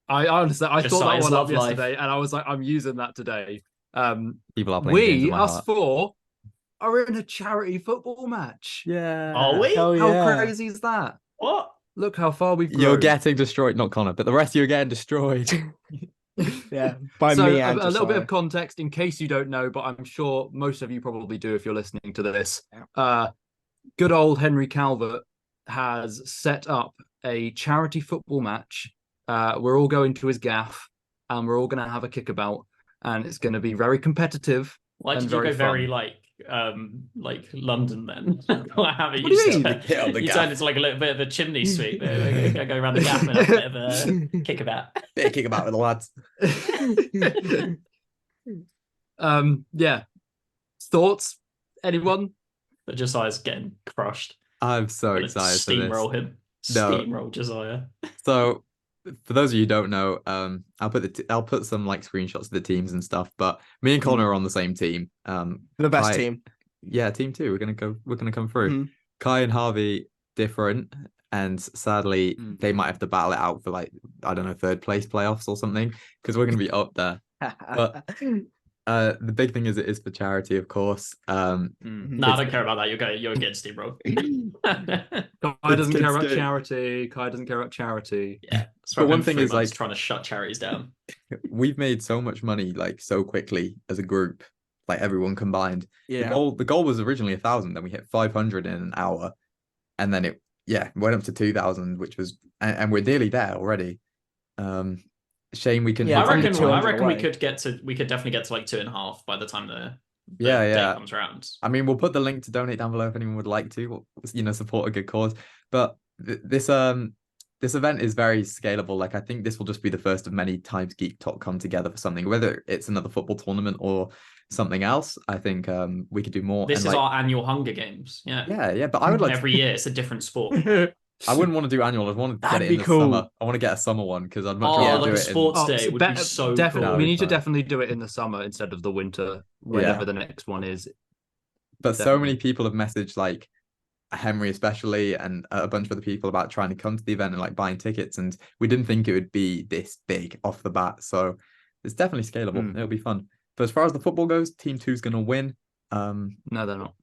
I honestly I thought that Josiah's one up love life. yesterday, and I was like, I'm using that today. People are playing games in my Us heart. four, are in a charity football match. Yeah. Are we? Hell How yeah. crazy is that? What? Look how far we've grown. You're getting destroyed, not Connor, but the rest of you are getting destroyed. Yeah, by So me a and little bit Josiah. of context in case you don't know, but I'm sure most of you probably do if you're listening to this. Good old Henry Calvert has set up a charity football match. We're all going to his gaff and we're all going to have a kickabout, and it's going to be very competitive. Why And did you very go very fun. like London then? What happened? What do you mean? Hit up the You gaff. turned into like a little bit of a chimney sweep. Go around the gaff and have a bit of a kickabout. Bit of kick about with the lads. Yeah. Thoughts? Anyone? But Josiah's getting crushed. I'm so Gonna excited for this. steamroll him. No. Steamroll Josiah. So, for those of you who don't know, I'll put some like screenshots of the teams and stuff. But me and Connor are on the same team. The best Kai- team. Yeah, team two. We're gonna come through. Mhm. Kai and Harvey different, and sadly they might have to battle it out for like I don't know 3rd place playoffs or something because we're gonna be up there. But the big thing is it is for charity, of course. No, I don't care about that. You're getting steamrolled. Kai doesn't care about Kidscape. charity. Kai doesn't care about charity. Yeah. But one thing is, like- trying to shut charities down. We've made so much money like so quickly as a group, like everyone combined. Yeah. The goal was originally 1,000, then we hit 500 in an hour, and then it went up to 2,000, which was and we're nearly there already. Shame we can. Yeah, I it's only reckon 200 we away. could definitely get to like 2.5 by the time the Yeah, day yeah. comes around. I mean, we'll put the link to donate down below if anyone would like to, support a good cause. But this event is very scalable. Like, I think this will just be the first of many times Geek-Tok come together for something, whether it's another football tournament or something else. I think we could do more. This And, is like, our annual Hunger Games. Yeah. yeah. But I would like Every year it's a different sport. I wouldn't want to do annual. I'd want to get That'd it in be the cool. summer. I want to get a summer one because I'd much Oh, rather like do a it sports in. day would be so definitely. cool. We That'd be need to fun. definitely do it in the summer instead of the winter, whenever the next one is. But so Definitely. many people have messaged like Henry especially and a bunch of other people about trying to come to the event and like buying tickets, and we didn't think it would be this big off the bat. So it's definitely scalable. It'll be fun. But as far as the football goes, Team 2's going to win. No, they're not.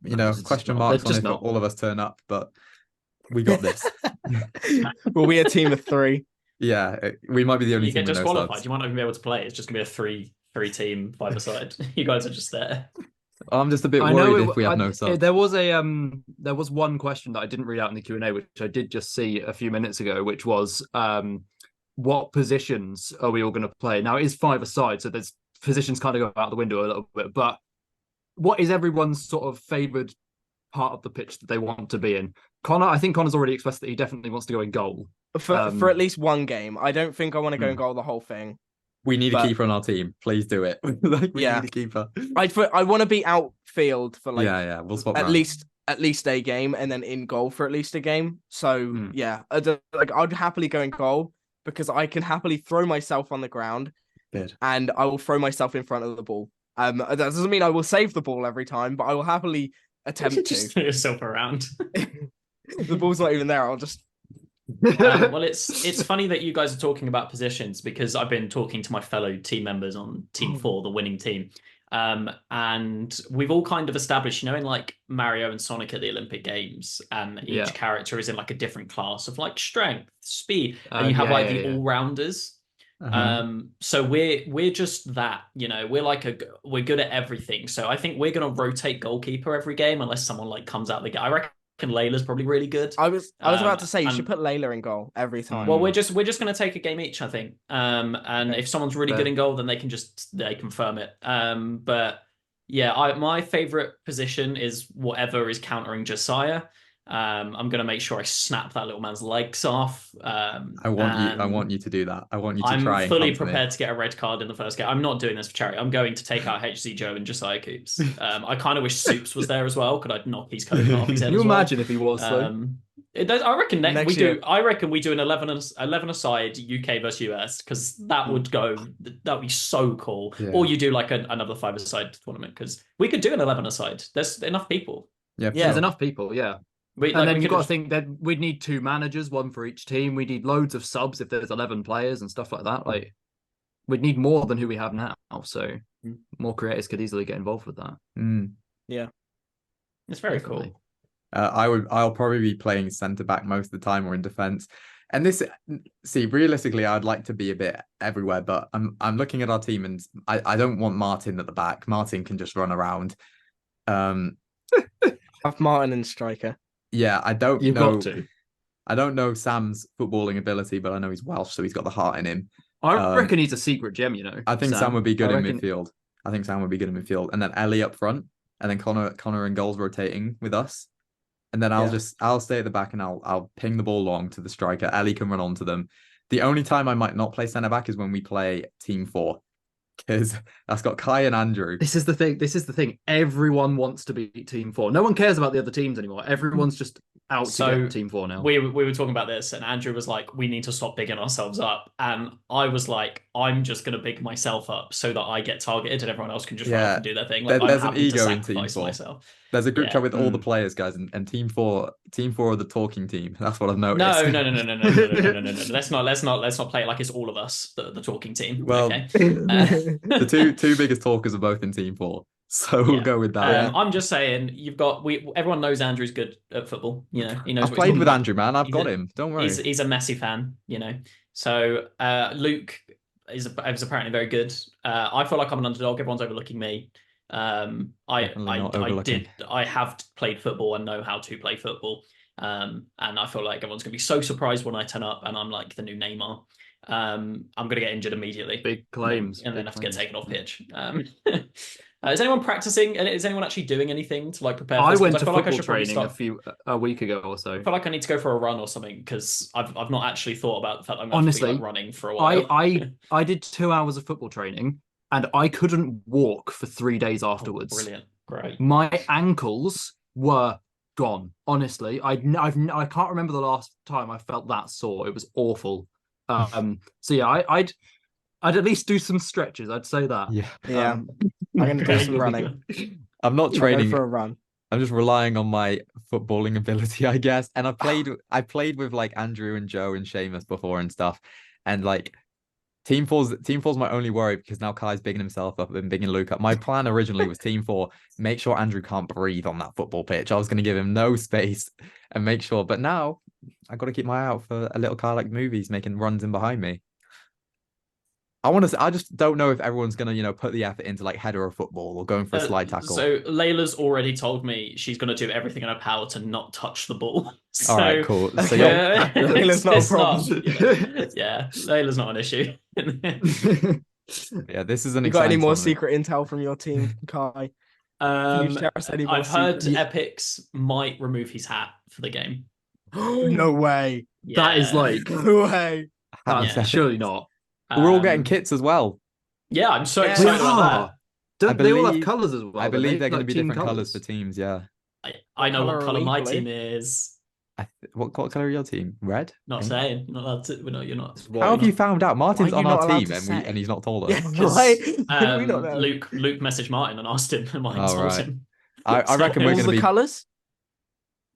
Question just not. marks They're on just if not. all of us turn up, but we got this. We'll be a team of 3. Yeah, we might be the only You get team with no disqualified. subs. You might not even be able to play. It's just gonna be a 3-team 5-a-side. You guys are just there. I'm just a bit I know worried if we have no subs. there was one question that I didn't read out in the Q&A, which I did just see a few minutes ago, which was what positions are we all going to play? Now it is 5-a-side, so there's positions kind of go out the window a little bit, but what is everyone's sort of favoured part of the pitch that they want to be in? Connor, I think Connor's already expressed that he definitely wants to go in goal. For at least one game. I don't think I want to go in goal the whole thing. We need a keeper on our team. Please do it. Like, we need a keeper. I want to be outfield for like we'll swap at round. least a game, and then in goal for at least a game. So I'd happily go in goal because I can happily throw myself on the ground. Good. And I will throw myself in front of the ball. That doesn't mean I will save the ball every time, but I will happily attempt to. Just throw yourself around. The ball's not even there. I'll just. Well, it's funny that you guys are talking about positions because I've been talking to my fellow team members on Team 4, the winning team. And we've all kind of established, in like Mario and Sonic at the Olympic Games, each character is in like a different class of like strength, speed, and you have the all-rounders. So we're just that, we're good at everything. So I think we're gonna rotate goalkeeper every game unless someone like comes out the game. I reckon Layla's probably really good. I was about to say you should put Layla in goal every time. Well, we're just gonna take a game each, I think. And if someone's really good in goal, then they confirm it. But yeah, my favorite position is whatever is countering Josiah. I'm gonna make sure I snap that little man's legs off. I want you to do that. I want you to try. I'm fully prepared to get a red card in the first game. I'm not doing this for charity. I'm going to take out HC Joe and Josiah Coops. I kind of wish Soups was there as well. Could I knock his coat off his head? Can you imagine if he was though? I reckon next year. I reckon we do an 11-a-side UK versus US because that would be so cool. Yeah. Or you do like another 5-a-side tournament because we could do an 11-a-side. There's enough people. Yeah, there's enough people. Yeah. Then you've got to think that we'd need 2 managers, 1 for each team. We need loads of subs if there's 11 players and stuff like that. Like, we'd need more than who we have now. So more creators could easily get involved with that. Yeah, it's very cool. I'll probably be playing centre back most of the time or in defence. And realistically, I'd like to be a bit everywhere, but I'm looking at our team and I don't want Martin at the back. Martin can just run around. Have Martin in striker. Yeah, I don't You've know. got to. I don't know Sam's footballing ability, but I know he's Welsh, so he's got the heart in him. I reckon he's a secret gem, I think Sam would be good in midfield. And then Ellie up front, and then Connor and goals rotating with us. And then I'll stay at the back and I'll ping the ball long to the striker. Ellie can run onto them. The only time I might not play centre back is when we play Team 4. Because that's got Kai and Andrew. This is the thing. Everyone wants to beat Team 4. No one cares about the other teams anymore. Everyone's just out to get Team 4 now. We were talking about this, and Andrew was like, "We need to stop bigging ourselves up." And I was like, "I'm just going to big myself up so that I get targeted, and everyone else can just run off and do their thing." Like, there's an ego in Team 4. Myself. There's a group chat with all the players, guys, and Team 4 are the talking team. That's what I've noticed. No. Let's not play it like it's all of us, the talking team. Well, okay? The two biggest talkers are both in Team 4, so we'll go with that. I'm just saying, everyone knows Andrew's good at football. He knows. I've played with Andrew, man. I've got him. Don't worry. He's a Messi fan. So Luke is apparently very good. I feel like I'm an underdog. Everyone's overlooking me. I have played football and know how to play football. And I feel like everyone's gonna be so surprised when I turn up and I'm like the new Neymar. I'm gonna get injured immediately. Big claims. And then have to get taken off pitch. Is anyone practicing? Is anyone actually doing anything to like prepare? I went to football training a week ago or so. I feel like I need to go for a run or something because I've not actually thought about the fact I'm honestly running for a while. I did 2 hours of football training and I couldn't walk for 3 days afterwards. Brilliant, great. My ankles were gone. Honestly, I can't remember the last time I felt that sore. It was awful. So yeah, I'd at least do some stretches. I'd say that. Yeah. I'm gonna do some running. I'm not training for a run. I'm just relying on my footballing ability, I guess. And I played with like Andrew and Joe and Seamus before and stuff. And like Team 4's my only worry because now Kai's bigging himself up and bigging Luke up. My plan originally was Team 4, make sure Andrew can't breathe on that football pitch. I was going to give him no space and make sure. But now I've got to keep my eye out for a little Kai like movies making runs in behind me. I just don't know if everyone's gonna, put the effort into like header or football or going for a slide tackle. So Layla's already told me she's going to do everything in her power to not touch the ball. So, All right, cool. So yeah, Layla's not a problem. Yeah, Layla's not an issue. yeah, this is an You got any exciting more tournament. secret intel from your team, Kai? Can you share us any more I've heard secrets? Epix might remove his hat for the game. No way. That is Yeah. like No way. Yeah. surely not. We're all getting Um, kits as well. Yeah, I'm so Yeah, excited about are. Don't they all have believe- colours as well? I don't believe they? they're going to Like be team different colors colours? for teams. Yeah. that. I know Colour what are color my legally. team is. What color are your team? Red. Not Pink? saying. You're not allowed to. No, you're not. How have you found out? Martin's Why are on you our not allowed team to and say? and he's not told us. Yeah, Because, why? How do we not know? Luke messaged Martin and asked him, and Martin Oh, told right. him. I reckon we're All going to the be. colours?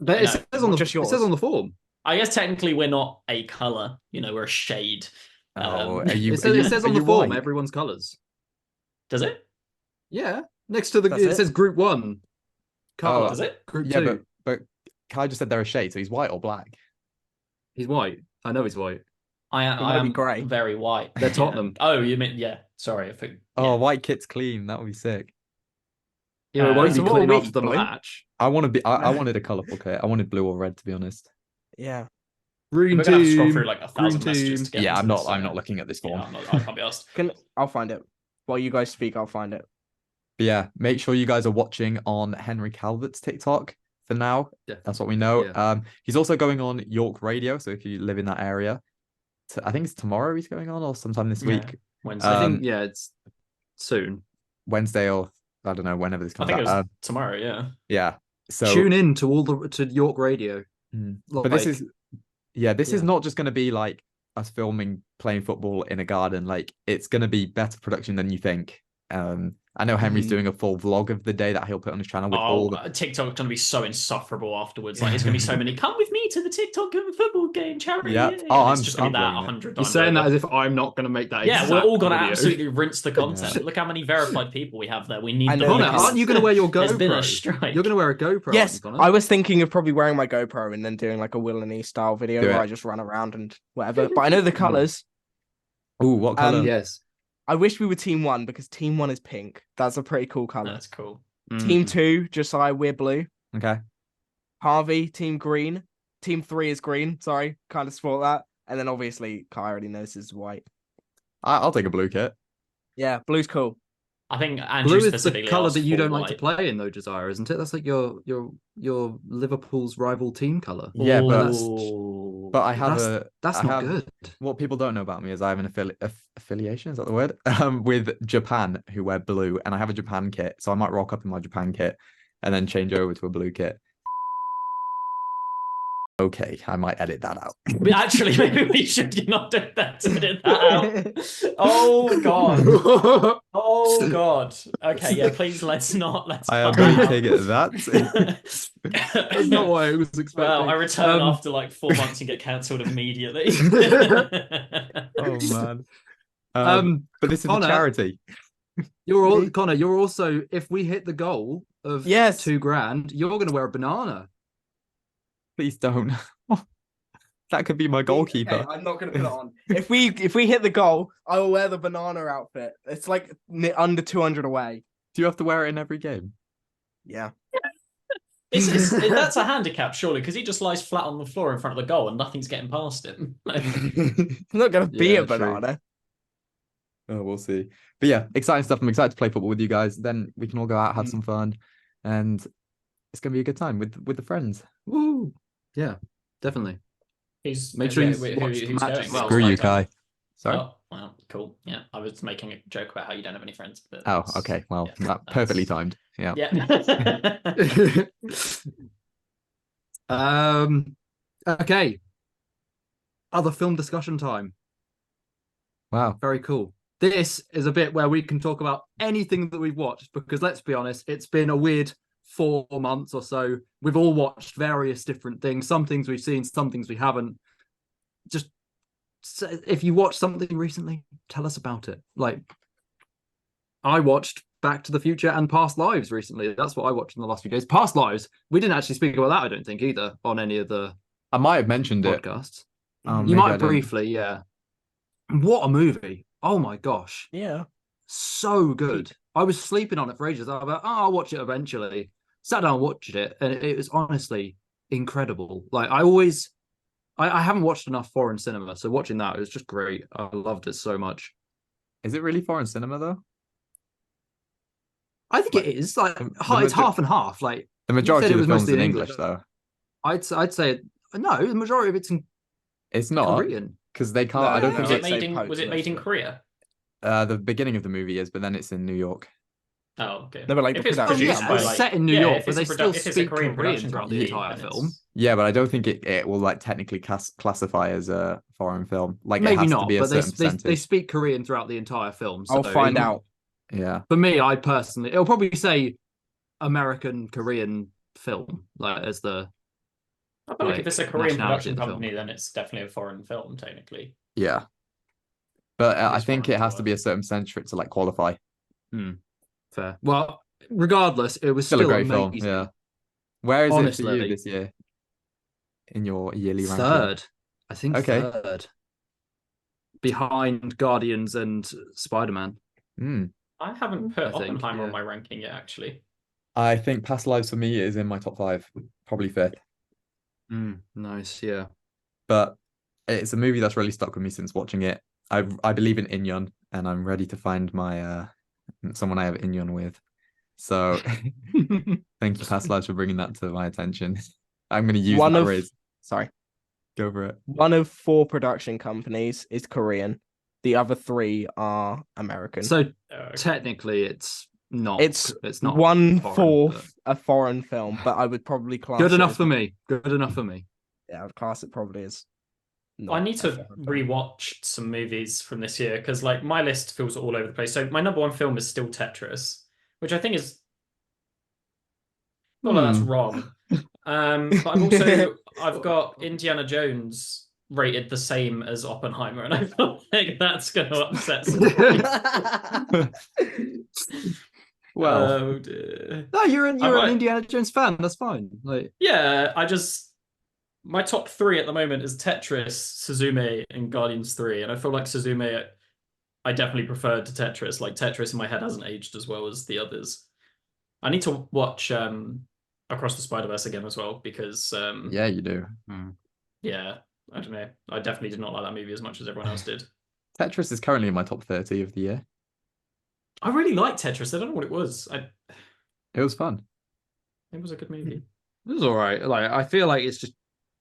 But it No, says on the just it says yours. on the form. I guess technically we're not a color. We're a shade. Oh, Um, are you? It says are on the you form white? everyone's colours. Does it? Yeah, next to the That's it it? says Group 1 colour. Does it? Group Yeah, 2. but Kai just said they're a shade, so he's white or black. He's white. I know he's white. I might be am grey. very white. They're Tottenham. Oh, you mean Sorry. I think, Oh, white kit's clean. That would be sick. Yeah, it won't so be what are clean we, after the blue? match. I wanted a colourful kit. I wanted blue or red, to be honest. Yeah. Green We're gonna have to scroll team. through like 1,000 green messages team. to get. Yeah, into I'm this, not looking at this form. I can't be asked. I'll find it. While you guys speak, I'll find it. But yeah, make sure you guys are watching on Henry Calvert's TikTok for now. Yeah. That's what we know. Yeah. He's also going on York Radio, so if you live in that area, I think it's tomorrow he's going on, or sometime this Yeah. week, Wednesday. I think it's soon. Wednesday, or I don't know, whenever this I comes think it out. was tomorrow. Yeah. Yeah. So Tune in to to York Radio. but this is this is yeah. not just going to be like us filming playing football in a garden. Like, it's going to be better production than you think. I know Henry's doing a full vlog of the day that he'll put on his channel with all the TikTok's gonna be so insufferable afterwards. Like, it's gonna be so many. Come with me to the TikTok and football game charity. Yeah. And Oh, it's just gonna be that I'm 100 You're times. saying that over. as if I'm not going to make that. Yeah, we're exact all gonna video. absolutely rinse the content. Look how many verified people we have there. We need I the know, Connor, because- aren't you going to wear your There's been a GoPro? strike. You're going to wear a GoPro. Yes, aren't you, Connor? I was thinking of probably wearing my GoPro and then doing like a Will and E style video Do where it. I just run around and whatever. But I know the colours. Ooh, what color? Yes. I wish we were Team 1 because Team 1 is pink. That's a pretty cool colour. That's cool. Team 2, Josiah, we're blue. Okay. Harvey, Team Green. Team 3 is green. Sorry, kind of spoiled that. And then obviously Kai already knows is white. I'll take a blue kit. Yeah, blue's cool. I think Blue Andrew is the specifically colour asked that you for don't like to white. play in, though, Josiah, isn't it? That's like your Liverpool's rival team colour. Yeah, but Ooh. I have That's I not have- good. what people don't know about me is I have an affiliation, is that the word? With Japan, who wear blue, and I have a Japan kit, so I might rock up in my Japan kit and then change over to a blue kit. Okay, I might edit that out. Actually, maybe we should not do that. Edit that out. Oh god. Oh god. Okay, yeah. Please let's not. Let's. I am cut that looking at that. That's not what I was expecting. Well, I return Um, after like 4 months and get cancelled immediately. Oh man. But this is a Connor, charity. Connor, you're also, if we hit the goal of Yes. $2,000, you're going to wear a banana. Please don't. That could be my goalkeeper. Okay, I'm not gonna put it on. If we hit the goal, I will wear the banana outfit. It's like under 200 away. Do you have to wear it in every game? Yeah. That's a handicap, surely, because he just lies flat on the floor in front of the goal and nothing's getting past him. It's not gonna be Yeah, a banana. Oh, we'll see. But yeah, exciting stuff. I'm excited to play football with you guys. Then we can all go out, have some fun, and it's gonna be a good time with the friends. Woo! Yeah, definitely. Make sure you watch the who's match going? as well. Screw you, like, Kai. Sorry. Oh, well, cool. Yeah, I was making a joke about how you don't have any friends. But Oh, that's- okay. Well, yeah, that perfectly that's- timed. Yeah. Yeah. Okay. Other film discussion time. Wow. Very cool. This is a bit where we can talk about anything that we've watched, because let's be honest, it's been a weird 4 months or so. We've all watched various different things. Some things we've seen, some things we haven't. Just if you watched something recently, tell us about it. Like, I watched Back to the Future and Past Lives recently. That's what I watched in the last few days. Past Lives. We didn't actually speak about that, I don't think, either, on any of the I might have mentioned it. podcasts. Oh, You maybe might I have didn't. briefly, yeah. What a movie. Oh my gosh, Yeah. so good. I was sleeping on it for ages. I was like, oh, I'll watch it eventually. Sat down and watched it, and it was honestly incredible. Like I haven't watched enough foreign cinema, so watching that, it was just great. I loved it so much. Is it really foreign cinema though? I think Like, it is like the it's half and half. Like The you majority said, it of the was films mostly in in English though. I'd say no. The majority of it's in It's not Korean. because they can't. No, I don't no, think Was I'd it say made in was it made in mostly. Korea? the beginning of the movie is, but then it's in New York. Oh, okay. No, but, like, if the it's production produced Yeah, by it's like set in New yeah, York, if but it's they a still if it's a speak Korean Korean production throughout the company, entire then film. Yeah, but I don't think it will like technically classify as a foreign film. Like it Maybe has to not, be a but certain they percentage. speak Korean throughout the entire film. So I'll find out. Yeah. For me, I personally, it'll probably say American Korean film, like as the I feel like if it's a Korean nationality production of the film. company, then it's definitely a foreign film, technically. Yeah. But I It's think foreign it has to be a whatever. certain percentage for it to like qualify. Fair. Well, regardless, it was Still a still great amazing. film. Yeah. Where is it for you Honestly, this year in your yearly ranking? third. I think Okay. third. Behind Guardians and Spider-Man. I haven't put I think, Oppenheimer yeah. on my ranking yet, actually. I think Past Lives for me is in my top 5, probably 5th. Nice, yeah. But it's a movie that's really stuck with me since watching it. I believe in Inyon, and I'm ready to find my someone I have Inyon with. So thank you, Past Lives, for bringing that to my attention. I'm going to use that phrase. Sorry. Go for it. One of 4 production companies is Korean. The other 3 are American. So technically, it's not. It's not 1/4 a foreign film, but I would probably class good it enough as- for me. Good enough for me. Yeah, I'd class it probably as. I need a to foreign film. rewatch some movies from this year because, like, my list feels all over the place. So my number 1 film is still Tetris, which I think is. Not that that's wrong. But I've got Indiana Jones rated the same as Oppenheimer, and I feel like that's going to upset some people. Well, Oh, dear. No, you're an might- Indiana Jones fan. That's fine. Like, Yeah, my top 3 at the moment is Tetris, Suzume, and Guardians 3, and I feel like Suzume I definitely preferred to Tetris. Like Tetris in my head hasn't aged as well as the others. I need to watch Across the Spider-Verse again as well because yeah, you do. yeah, I don't know. I definitely did not like that movie as much as everyone else did. Tetris is currently in my top 30 of the year. I really liked Tetris. I don't know what it was. It was fun. It was a good movie. it was all right. Like, I feel like it's just.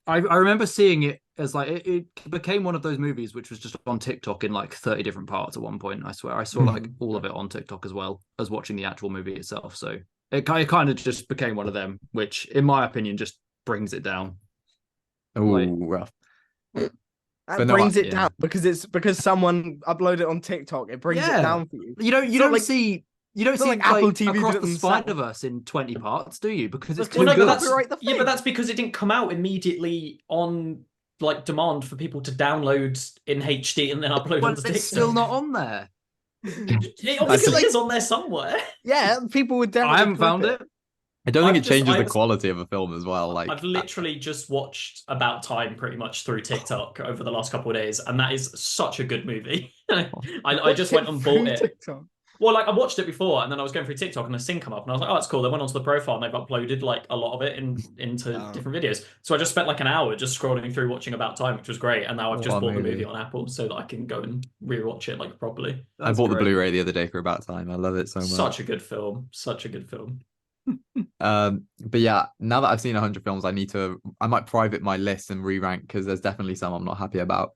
I remember seeing it as like it became one of those movies which was just on TikTok in like 30 different parts at one point. I swear I saw like all of it on TikTok as well as watching the actual movie itself. So it kind of just became one of them, which in my opinion just brings it down. Oh, Like- rough. That But no, brings it yeah. down because someone uploaded it on TikTok. It brings Yeah. it down for you. You don't It's not like- see it's not like Apple TV did Across it the themselves. Spider-Verse in 20 parts, do you? Because it's Well, too no, good. but copyright the yeah, thing. but that's because it didn't come out immediately on like demand for people to download in HD and then upload Well, onto TikTok. it's still not on there. It obviously Like- is on there somewhere. Yeah, people would definitely. I haven't clip found it. I don't think I've it changes the I've- quality of a film as well. Like I've literally just watched About Time pretty much through TikTok over the last couple of days, and that is such a good movie. I just went and bought it. TikTok. Well, like I watched it before, and then I was going through TikTok, and a thing come up, and I was like, "Oh, that's cool." They went onto the profile, and they've uploaded like a lot of it into Oh. different videos. So I just spent like an hour just scrolling through watching About Time, which was great. And now I've just What a bought the movie. movie on Apple so that I can go and rewatch it like properly. I bought the Blu-ray the other day for About Time. I love it so much. Such a good film. Such a good film. But yeah, now that I've seen 100 films, I might private my list and re-rank because there's definitely some I'm not happy about.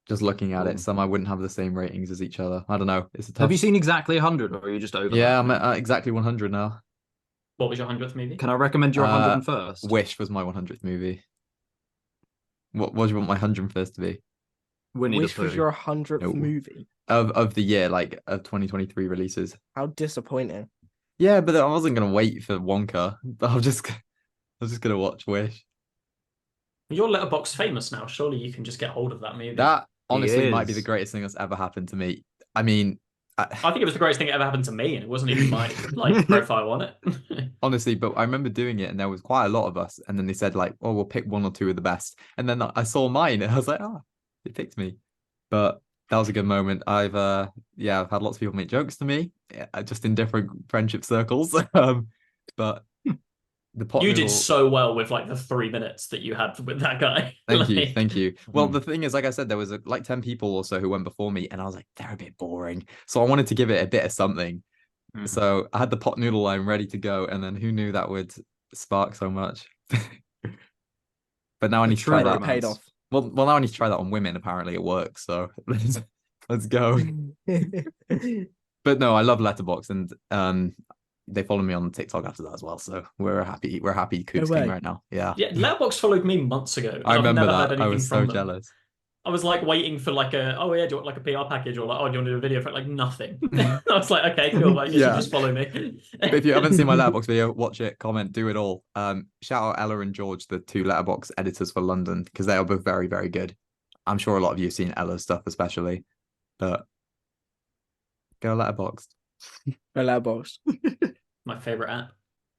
Just looking at it, some I wouldn't have the same ratings as each other. I don't know. It's a tough. Have you seen exactly 100 or are you just over? Yeah, that? I'm at exactly 100 now. What was your 100th movie? Can I recommend your 101st? Wish was my 100th movie. What do you want my 101st to be? Winnie Which the was Pooh. your 100th No. movie? Of the year, like of 2023 releases. How disappointing. Yeah, but I wasn't gonna wait for Wonka. I was just gonna watch Wish. You're Letterboxd famous now. Surely you can just get hold of that movie. That honestly might be is. the greatest thing that's ever happened to me. I mean, I think it was the greatest thing that ever happened to me, and it wasn't even my like profile on it. honestly, but I remember doing it and there was quite a lot of us, and then they said like, "Oh, we'll pick one or two of the best." And then I saw mine and I was like, "Oh, it picked me." But that was a good moment. I've had lots of people make jokes to me, just in different friendship circles. But the pot You did noodle. so well with like the 3 minutes that you had with that guy. Thank you, Like, thank you. Well, the thing is, like I said, there was like 10 people or so who went before me, and I was like, they're a bit boring. So I wanted to give it a bit of something. So I had the pot noodle line ready to go, and then who knew that would spark so much? But now I need to try that. Paid off. Well, now I need to try that on women. Apparently, it works. So let's go. But no, I love Letterboxd, and they follow me on TikTok after that as well. So we're happy Coops King right now. Yeah. Yeah, Letterboxd followed me months ago. I remember I've never that. heard I anything was from so them. jealous. I was like waiting for like do you want like a PR package or like, do you want to do a video for it? Like nothing. I was like, okay, cool. I guess you just follow me. But if you haven't seen my Letterboxd video, watch it, comment, do it all. Shout out Ella and George, the 2 Letterboxd editors for London, because they are both very, very good. I'm sure a lot of you have seen Ella's stuff, especially. But go Letterboxd. Letterboxd. My favorite app.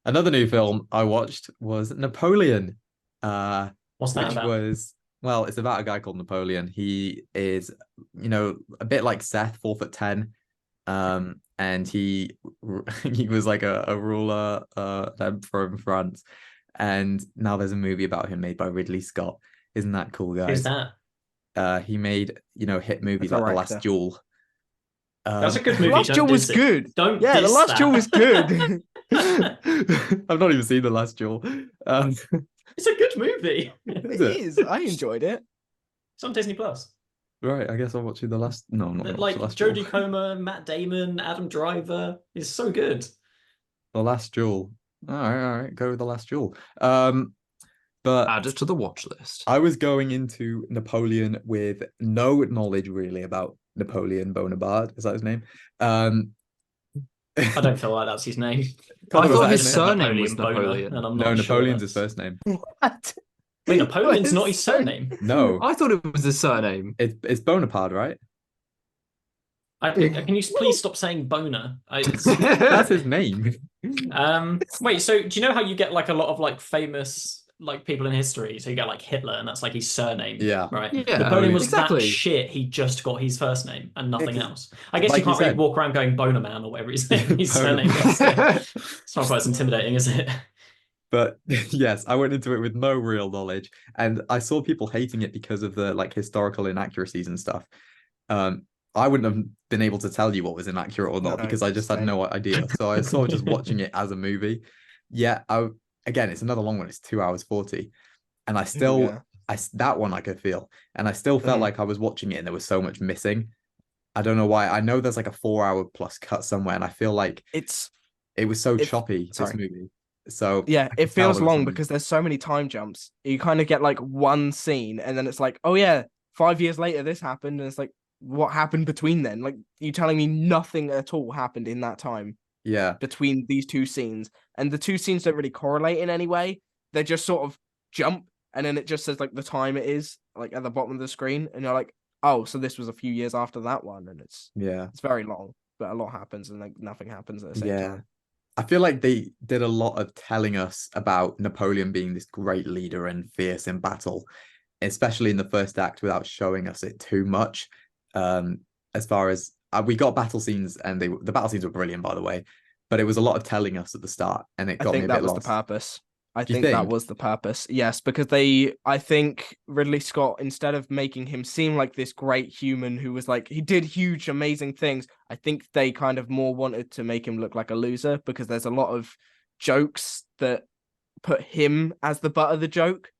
Another new film I watched was Napoleon. What's that about? Well, it's about a guy called Napoleon. He is, a bit like Seth, 4'10", and he was like a ruler, from France. And now there's a movie about him made by Ridley Scott. Isn't that cool, guys? Who's that? He made hit movies like The Last Duel. That's a good movie. The Last Duel was good. The Last Duel was good. I've not even seen The Last Duel. It's a good movie. It is. I enjoyed it. It's on Disney Plus. Right, I guess I'll watch you the last. No, I'm not gonna like watch The Last Jodie Comer, Matt Damon, Adam Driver. It's so good. The Last Duel. All right, go with The Last Duel. But add it to the watch list. I was going into Napoleon with no knowledge really about Napoleon Bonaparte. Is that his name? I don't feel like that's his name. I thought his surname was Napoleon. Napoleon. And I'm No, not Napoleon's sure his first name. What? Wait, Napoleon's not his surname. No, I thought it was his surname. it's Bonaparte, right? Can you please stop saying boner? That's his name. Wait, so do you know how you get like a lot of like famous like people in history? So you get like Hitler, and that's like his surname. Yeah. Right. Yeah, Napoleon was exactly. that shit. He just got his first name and nothing else. I guess like you can't you really said. walk around going boner man or whatever his surname Boner. is. It's not quite as intimidating, is it? But yes, I went into it with no real knowledge, and I saw people hating it because of the like historical inaccuracies and stuff. I wouldn't have been able to tell you what was inaccurate or not because I just had no idea. So I was sort of just watching it as a movie. Yeah, again, it's another long one. It's 2 hours 40, and I still, that one I could feel, and I still felt like I was watching it and there was so much missing. I don't know why. I know there's like a 4 hour plus cut somewhere, and I feel like it was so choppy. This movie. So yeah, it feels long because there's so many time jumps. You kind of get like one scene, and then it's like, oh yeah, 5 years later this happened, and it's like, what happened between then? Like, you telling me nothing at all happened in that time? Yeah, between these two scenes, and the two scenes don't really correlate in any way. They just sort of jump, and then it just says like the time it is like at the bottom of the screen, and you're like, oh, so this was a few years after that one, and it's very long, but a lot happens, and like nothing happens at the same time. I feel like they did a lot of telling us about Napoleon being this great leader and fierce in battle, especially in the first act, without showing us it too much. As far as we got battle scenes, and the battle scenes were brilliant, by the way, but it was a lot of telling us at the start, and it got me a bit lost. I think that was the purpose. I think that was the purpose. Yes, because I think Ridley Scott, instead of making him seem like this great human who was like, he did huge, amazing things, I think they kind of more wanted to make him look like a loser, because there's a lot of jokes that put him as the butt of the joke.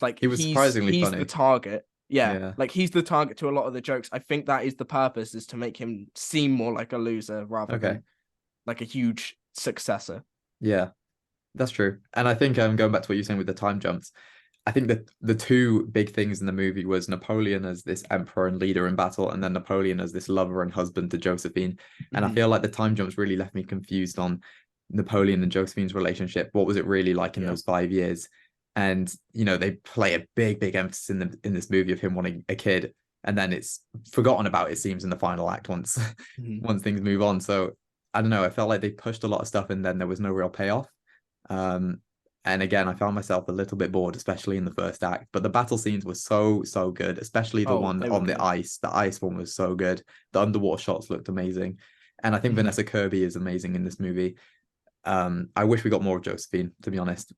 Like, he was surprisingly funny. He's the target. Yeah, like he's the target to a lot of the jokes. I think that is the purpose, is to make him seem more like a loser rather than like a huge successor. Yeah, that's true. And I think going back to what you're saying with the time jumps, I think that the two big things in the movie was Napoleon as this emperor and leader in battle, and then Napoleon as this lover and husband to Josephine. And I feel like the time jumps really left me confused on Napoleon and Josephine's relationship. What was it really like in those 5 years? And they play a big emphasis in this movie of him wanting a kid, and then it's forgotten about, it seems, in the final act once things move on. So I don't know, I felt like they pushed a lot of stuff and then there was no real payoff. And And again, I found myself a little bit bored, especially in the first act. But the battle scenes were so good, especially the one they were on the good. ice. The ice one was so good. The underwater shots looked amazing. And I think Vanessa Kirby is amazing in this movie. I wish we got more of Josephine, to be honest.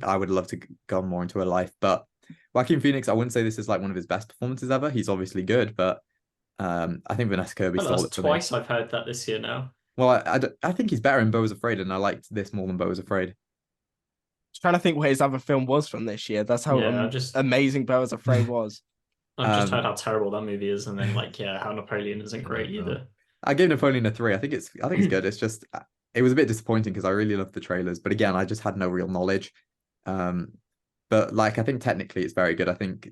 I would love to go more into her life. But Joaquin Phoenix, I wouldn't say this is like one of his best performances ever. He's obviously good, but I think Vanessa Kirby Well, stole that's it for me. twice I've heard that this year now. Well, I think he's better in Beau was Afraid, and I liked this more than Beau was Afraid. Just trying to think what his other film was from this year. That's how amazing Beau was Afraid was. I've just heard how terrible that movie is, and then how Napoleon isn't great either. I gave Napoleon a 3. I think it's good. It's just it was a bit disappointing because I really loved the trailers, but again, I just had no real knowledge. But like I think technically it's very good. I think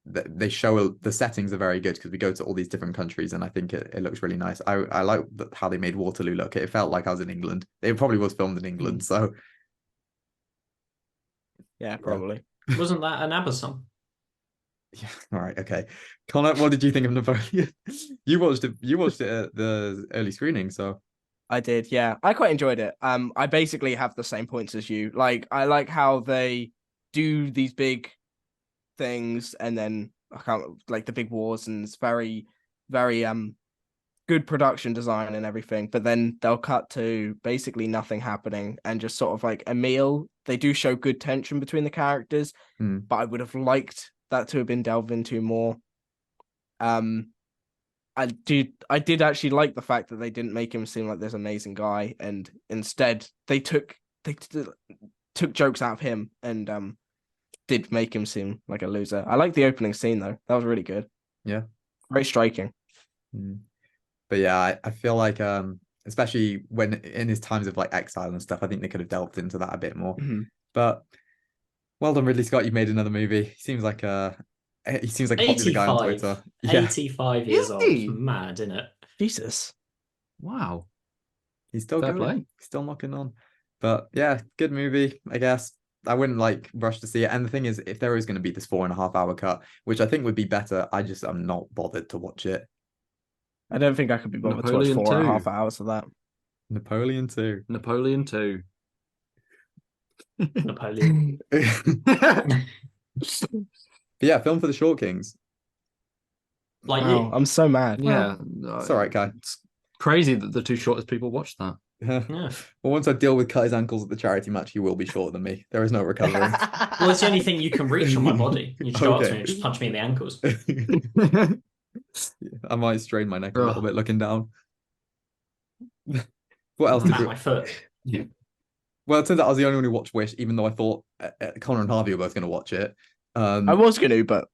that they show the settings are very good because we go to all these different countries, and I think it looks really nice. I like how they made Waterloo look. It felt like I was in England. It probably was filmed in England, so yeah, probably. Wasn't that an ABBA song? Yeah. All right. Okay. Connor, what did you think of Napoleon? You watched it. You watched it at the early screening, so I did. Yeah, I quite enjoyed it. I basically have the same points as you. Like, I like how they do these big things, and then like the big wars, and it's very, very good production design and everything. But then they'll cut to basically nothing happening, and just sort of like a meal. They do show good tension between the characters, but I would have liked that to have been delved into more. I did actually like the fact that they didn't make him seem like this amazing guy, and instead they took jokes out of him and did make him seem like a loser. I like the opening scene though; that was really good. Yeah, very striking. But yeah, I feel like especially when in his times of like exile and stuff, I think they could have delved into that a bit more. But well done, Ridley Scott. You made another movie. He seems like a popular guy on Twitter. Yeah. 85 years old. Mad, isn't it? Jesus. Wow. He's still going. He's still knocking on. But yeah, good movie, I guess. I wouldn't like rush to see it. And the thing is, if there is going to be this 4.5-hour cut, which I think would be better, I'm not bothered to watch it. I don't think I could be bothered to watch 4.5 hours of that. Napoleon 2. Napoleon 2. Napoleon. But yeah, film for the Short Kings. Like you. I'm so mad. Yeah. It's all right, Kai. It's crazy that the two shortest people watched that. Yeah. Well, once I deal with cut his ankles at the charity match, he will be shorter than me. There is no recovering. Well, it's the only thing you can reach on my body. You just go up to me and just punch me in the ankles. I might strain my neck a little bit looking down. What else did my foot? Yeah. Well, it turns out I was the only one who watched Wish, even though I thought Connor and Harvey were both going to watch it. I was going to, but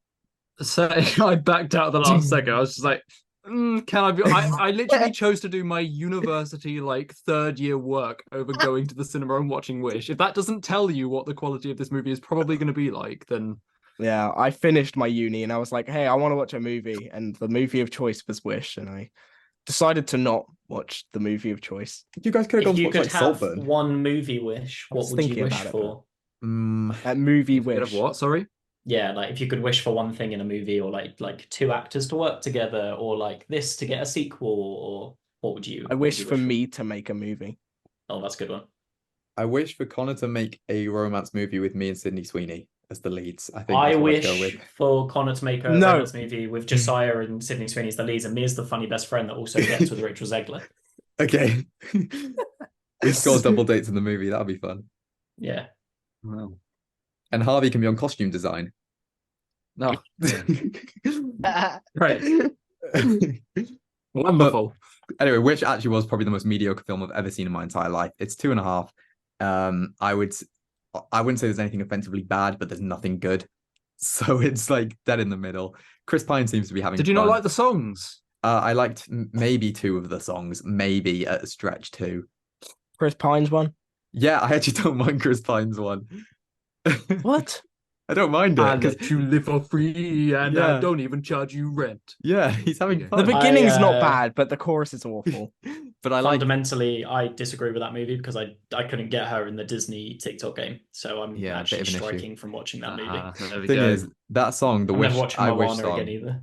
so I backed out at the last second. I was just like, can I be? I literally chose to do my university like third year work over going to the cinema and watching Wish. If that doesn't tell you what the quality of this movie is probably going to be like, then yeah, I finished my uni and I was like, hey, I want to watch a movie, and the movie of choice was Wish, and I decided to not watch the movie of choice. You guys could have gone to watch like Saltburn. One movie wish, what would you wish for? A movie wish. Of what? Sorry. Yeah, like if you could wish for one thing in a movie, or like two actors to work together, or like this to get a sequel, or what would you? I wish for me to make a movie. Oh, that's a good one. I wish for Connor to make a romance movie with me and Sydney Sweeney as the leads. I think I wish for Connor to make a romance movie with Josiah and Sydney Sweeney as the leads, and me as the funny best friend that also gets with Rachel Zegler. Okay. We've got double dates in the movie. That'll be fun. Yeah. Wow. And Harvey can be on costume design. No. Right. Wonderful. But anyway, which actually was probably the most mediocre film I've ever seen in my entire life. It's 2.5. I wouldn't say there's anything offensively bad, but there's nothing good. So it's like dead in the middle. Chris Pine seems to be having Did you fun. not like the songs? I liked maybe 2 of the songs, maybe at a stretch 2. Chris Pine's one? Yeah, I actually don't mind Chris Pine's one. What? I don't mind it. I let you live for free, and I don't even charge you rent. Yeah, he's having fun. The beginning's not bad, but the chorus is awful. But I fundamentally, I disagree with that movie because I couldn't get her in the Disney TikTok game, so I'm actually striking from watching that movie. The thing is, that song, the Wish, I Wish song. Again either.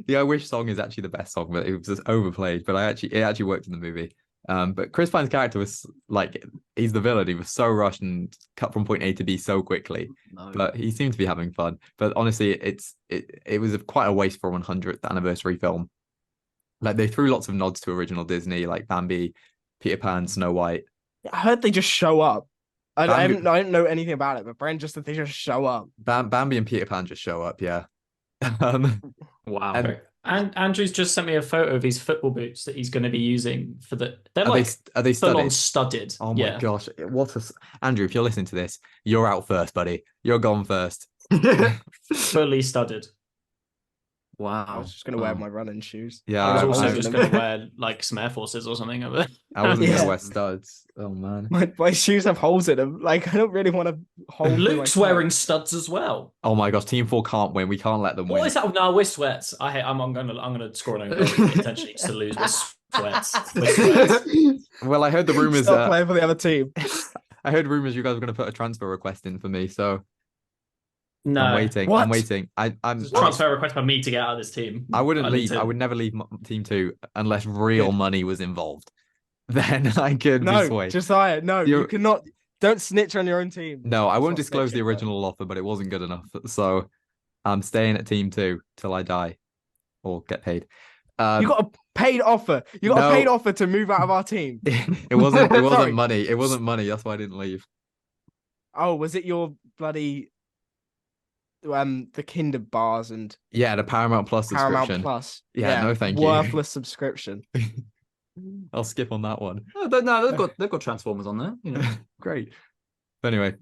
The I Wish song is actually the best song, but it was just overplayed. But it actually worked in the movie. But Chris Pine's character was like he's the villain. He was so rushed and cut from point A to B so quickly, No. but he seemed to be having fun. But honestly, it was quite a waste for a 100th anniversary film. Like they threw lots of nods to original Disney, like Bambi, Peter Pan, Snow White. I heard they just show up. I Bambi- don't know anything about it, but Brent just said they just show up. Bambi and Peter Pan just show up, yeah. Um, Wow. and- Andrew's just sent me a photo of his football boots that he's going to be using for the. They're are like they full on studded? studded. Oh my gosh, Andrew, if you're listening to this, you're out first, buddy. You're gone first. Fully studded. I Wow. was just gonna wear my running shoes. Yeah, I was I also was just going to wear like some Air Forces or something of it. I wasn't Yeah. gonna wear studs. Oh man. My shoes have holes in them. Like I don't really want to hold. Luke's wearing studs as well. Oh my gosh, Team 4 can't win. We can't let them What win. is that? No, we're sweats. I'm gonna score an own goal intentionally just to lose. We're sweats. We're sweats. Well, I heard the rumors. Stop playing for the other team. I heard rumors you guys were going to put a transfer request in for me, so No, I'm waiting. What? I'm waiting. I'm There's a transfer request by me to get out of this team. I wouldn't need leave. to- I would never leave Team 2 unless real Good. money was involved. Then I could be No, swayed. Josiah, no, you You're- cannot. Don't snitch on your own team. No, I won't Stop disclose the snitching, bro. original offer, but it wasn't good enough. So I'm staying at Team 2 till I die or get paid. You got a paid offer. You got no. a paid offer to move out of our team. It wasn't Sorry. money. It wasn't money. That's why I didn't leave. Oh, was it your bloody the Kinder bars and Yeah, the Paramount Plus Paramount subscription. Plus? Yeah, no, thank you. Worthless subscription. I'll skip on that one. No, they've got Transformers on there. You know. Great. But anyway,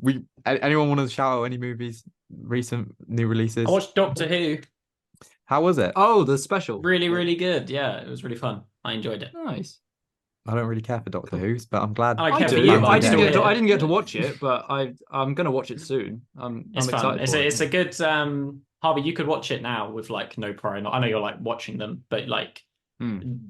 anyone want to shout out any movies, recent new releases? I watched Doctor Who. How was it? Oh, the special. Really, really good. Yeah, it was really fun. I enjoyed it. Nice. I don't really care for Doctor Who's, but I'm glad. I care for do. you, I'm but I I'm didn't still get to, here. I didn't get to watch it, but I'm gonna watch it soon. I'm It's fun. excited. It's for a, it. it's a good Harvey, you could watch it now with like no prior. I know you're like watching them, but like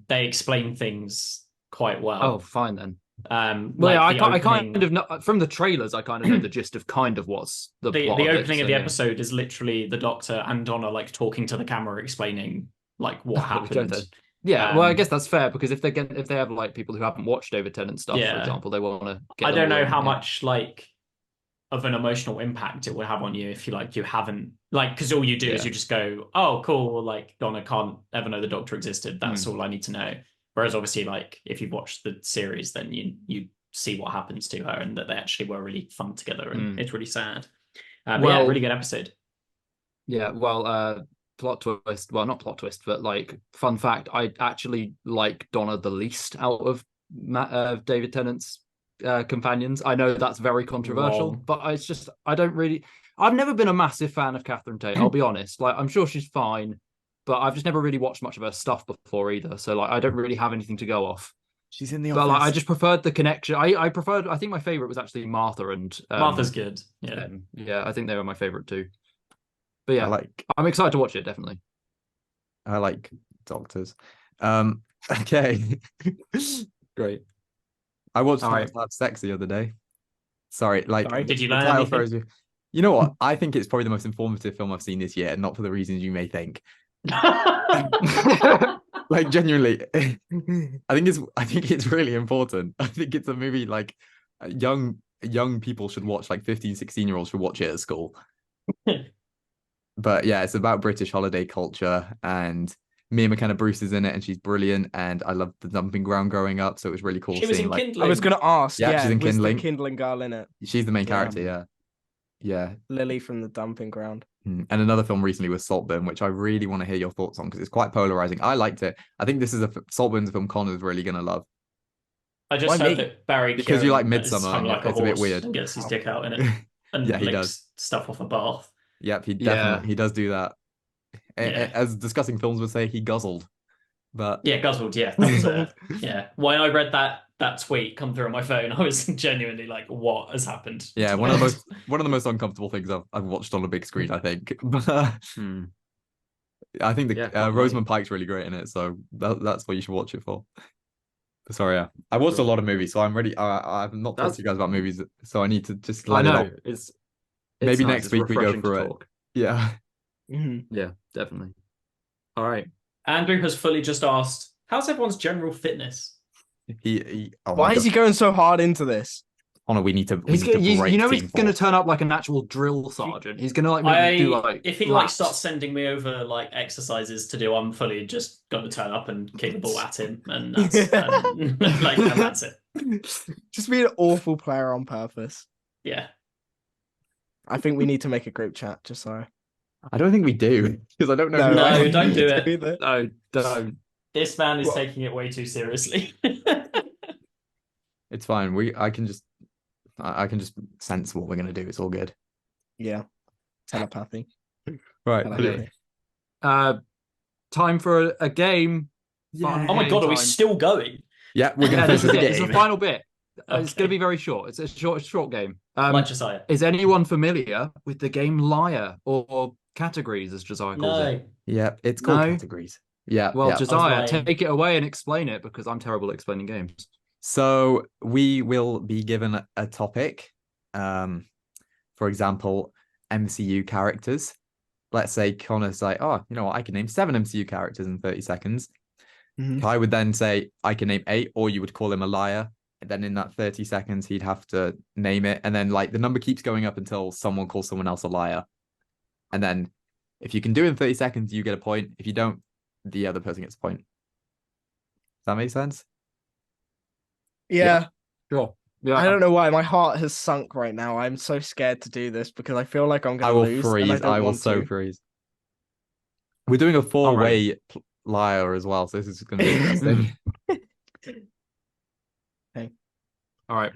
they explain things quite well. Oh, fine then. Well, Well, like yeah, I kind of know from the trailers. I kind of know the gist of kind of what's the the plot of it, opening of so, the yeah. episode is literally the Doctor and Donna like talking to the camera, explaining like what There we go happened. then. Yeah, well, I Um, guess that's fair because if they have like people who haven't watched David Tennant stuff, for Yeah. example, they want to. I don't know how much like of an emotional impact it will have on you if you haven't like because all you do is Yeah. you just go, oh cool, like Donna can't ever know the Doctor existed. That's all I need to know. Whereas obviously like if you've watched the series, then you see what happens to her and that they actually were really fun together and it's really sad. But yeah, Well- really good episode. Yeah, well, plot twist. Well, not plot twist, but like fun fact. I actually like Donna the least out of David Tennant's companions. I know that's very controversial, Wrong. but I don't really. I've never been a massive fan of Catherine Tate. I'll be honest. Like, I'm sure she's fine, but I've just never really watched much of her stuff before either. So like, I don't really have anything to go off. She's in the But office. like, I just preferred the connection. I preferred. I think my favorite was actually Martha and Martha's good. Yeah. Ben. Yeah, I think they were my favorite too. But yeah, I I'm excited to watch it. Definitely. like doctors. Okay. Great. I watched All How right. to Have Sex the other day. Sorry, like Sorry? Did you the learn title anything? throws you. You know what? I think it's probably the most informative film I've seen this year, not for the reasons you may think. Like genuinely, I think it's really important. I think it's a movie like young people should watch, like 15, 16-year-olds should watch it at school. But yeah, it's about British holiday culture, and Mia McKenna Bruce is in it, and she's brilliant. And I loved the dumping ground growing up, so it was really cool She was seeing in like Kindling. I was gonna ask. Yeah, Yeah, she's in was Kindling. the Kindling girl in it? she's the main Yeah. character. Yeah. Lily from the dumping ground. And another film recently was Saltburn, which I really want to hear your thoughts on because it's quite polarizing. I liked it. I think this is Saltburn's a film Connor's really gonna love. I just Why heard me? that Barry Because you like Keoghan is Midsommar, hung like it's a bit horse weird. and gets his dick out in it and Yeah, he licks does. stuff off a bath. Yep, he Yeah. definitely he does do that. Yeah. As discussing films would say, he guzzled. But Yeah, guzzled. Yeah, that was, yeah. When I read that tweet come through on my phone, I was genuinely like, "What has happened?" yeah, to one of the this? most uncomfortable things I've watched on a big screen, I think. But Hmm. I think Yeah, the probably. Rosamund Pike's really great in it, so that's what you should watch it for. But sorry, yeah, I watched a lot of movies, so I'm ready. I've not talked to you guys about movies, so I need to just I let it know out. it's Maybe nice. next It's week we go refreshing to through it. talk. Yeah, Yeah, definitely. All right. Andrew has fully just asked, "How's everyone's general fitness?" he oh my Why is God. he going so hard into this? Connor, we need to. We He's need to gonna, break he's Team gonna Four. turn up like an actual drill sergeant. He's gonna like make me do like If he laps. starts sending me over like exercises to do, I'm fully just gonna turn up and kick the ball at him, and that's and that's it. Just be an awful player on purpose. Yeah. I think we need to make a group chat, Josiah. I don't think we do because I don't know. No, who I I don't do don't it. either. No, don't. This man is What? taking it way too seriously. It's fine. I can just sense what we're gonna do. It's all good. Yeah, telepathy. Right. Telepathy. Time for a game. Fun Oh my game god, are we time. still going? Yeah, we're gonna Yeah, finish this is with the it. It's the game. final bit. It's Okay. going to be very short. It's a short game. Like Josiah. Is anyone familiar with the game Liar or categories, as Josiah calls it? No. Yeah, it's called No? categories. Yeah. Well, yeah. Josiah, lying. take it away and explain it because I'm terrible at explaining games. So we will be given a topic. For example, MCU characters. Let's say Connor's like, oh, you know what? I can name 7 MCU characters in 30 seconds. Mhm. Kai would then say, I can name 8, or you would call him a liar. And then in that 30 seconds, he'd have to name it. And then like the number keeps going up until someone calls someone else a liar. And then if you can do it in 30 seconds, you get a point. If you don't, the other person gets a point. Does that make sense? Yeah. Sure. Yeah. I don't know why my heart has sunk right now. I'm so scared to do this because I feel like I'm I going to will lose. freeze. And I I will want so to. freeze. We're doing a 4-way liar as well. So this is going to be interesting. All right.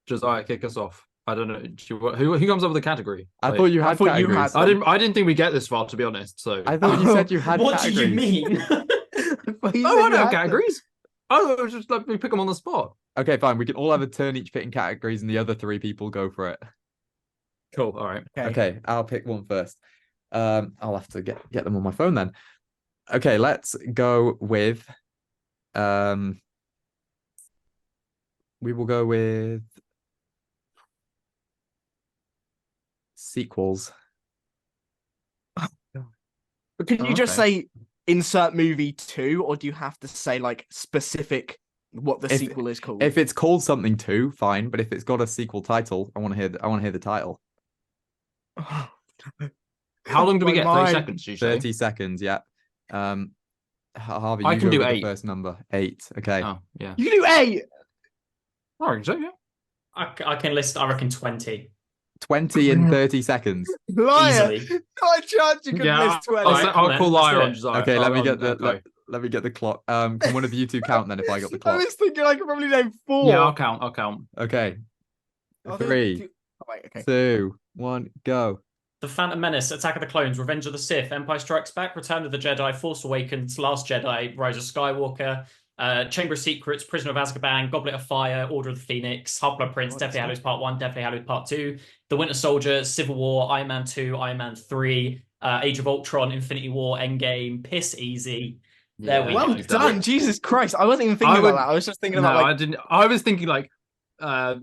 Josiah, kick us off. I don't know. Who comes up with the category? I Like, thought you I had thought you categories. had- I didn't think we get this far, to be honest. So I thought you said you had What do categories. you mean? oh, I don't have categories. Oh, it was just let me pick them on the spot. Okay, fine. We can all have a turn each picking categories, and the other 3 people go for it. Cool. All right. Okay, I'll pick one first. I'll have to get them on my phone then. Okay, let's go with. We will go with sequels. But can you just say insert movie 2, or do you have to say like specific what the sequel is called? If it's called something 2, fine. But if it's got a sequel title, I want to hear the title. How long do we My get? 30 mind. seconds, you say? 30 seconds, yeah. Harvey, I you can go do with 8. the first number. 8. Okay. Oh, yeah. You can do 8. I reckon so, yeah. I can list, I reckon, 20. 20 in 30 seconds. Liar. Easily. Not a chance you can Yeah, miss 20. I'll call liar on Let's Josiah. Okay, let me get okay. let me get the clock. Can one of you two count then if I got the I clock? was thinking I could probably name 4. Yeah, I'll count. Okay. Oh, 3, Oh, wait, okay. 2, 1, go. The Phantom Menace, Attack of the Clones, Revenge of the Sith, Empire Strikes Back, Return of the Jedi, Force Awakens, Last Jedi, Rise of Skywalker, Chamber of Secrets, Prisoner of Azkaban, Goblet of Fire, Order of the Phoenix, Half-Blood Prince, Deathly Hallows Part 1, Deathly Hallows Part 2, The Winter Soldier, Civil War, Iron Man 2, Iron Man 3, Age of Ultron, Infinity War, Endgame, Piss Easy. There we Well go. done, Jesus Christ! I wasn't even thinking about that. I was just thinking about I didn't. I was thinking like, I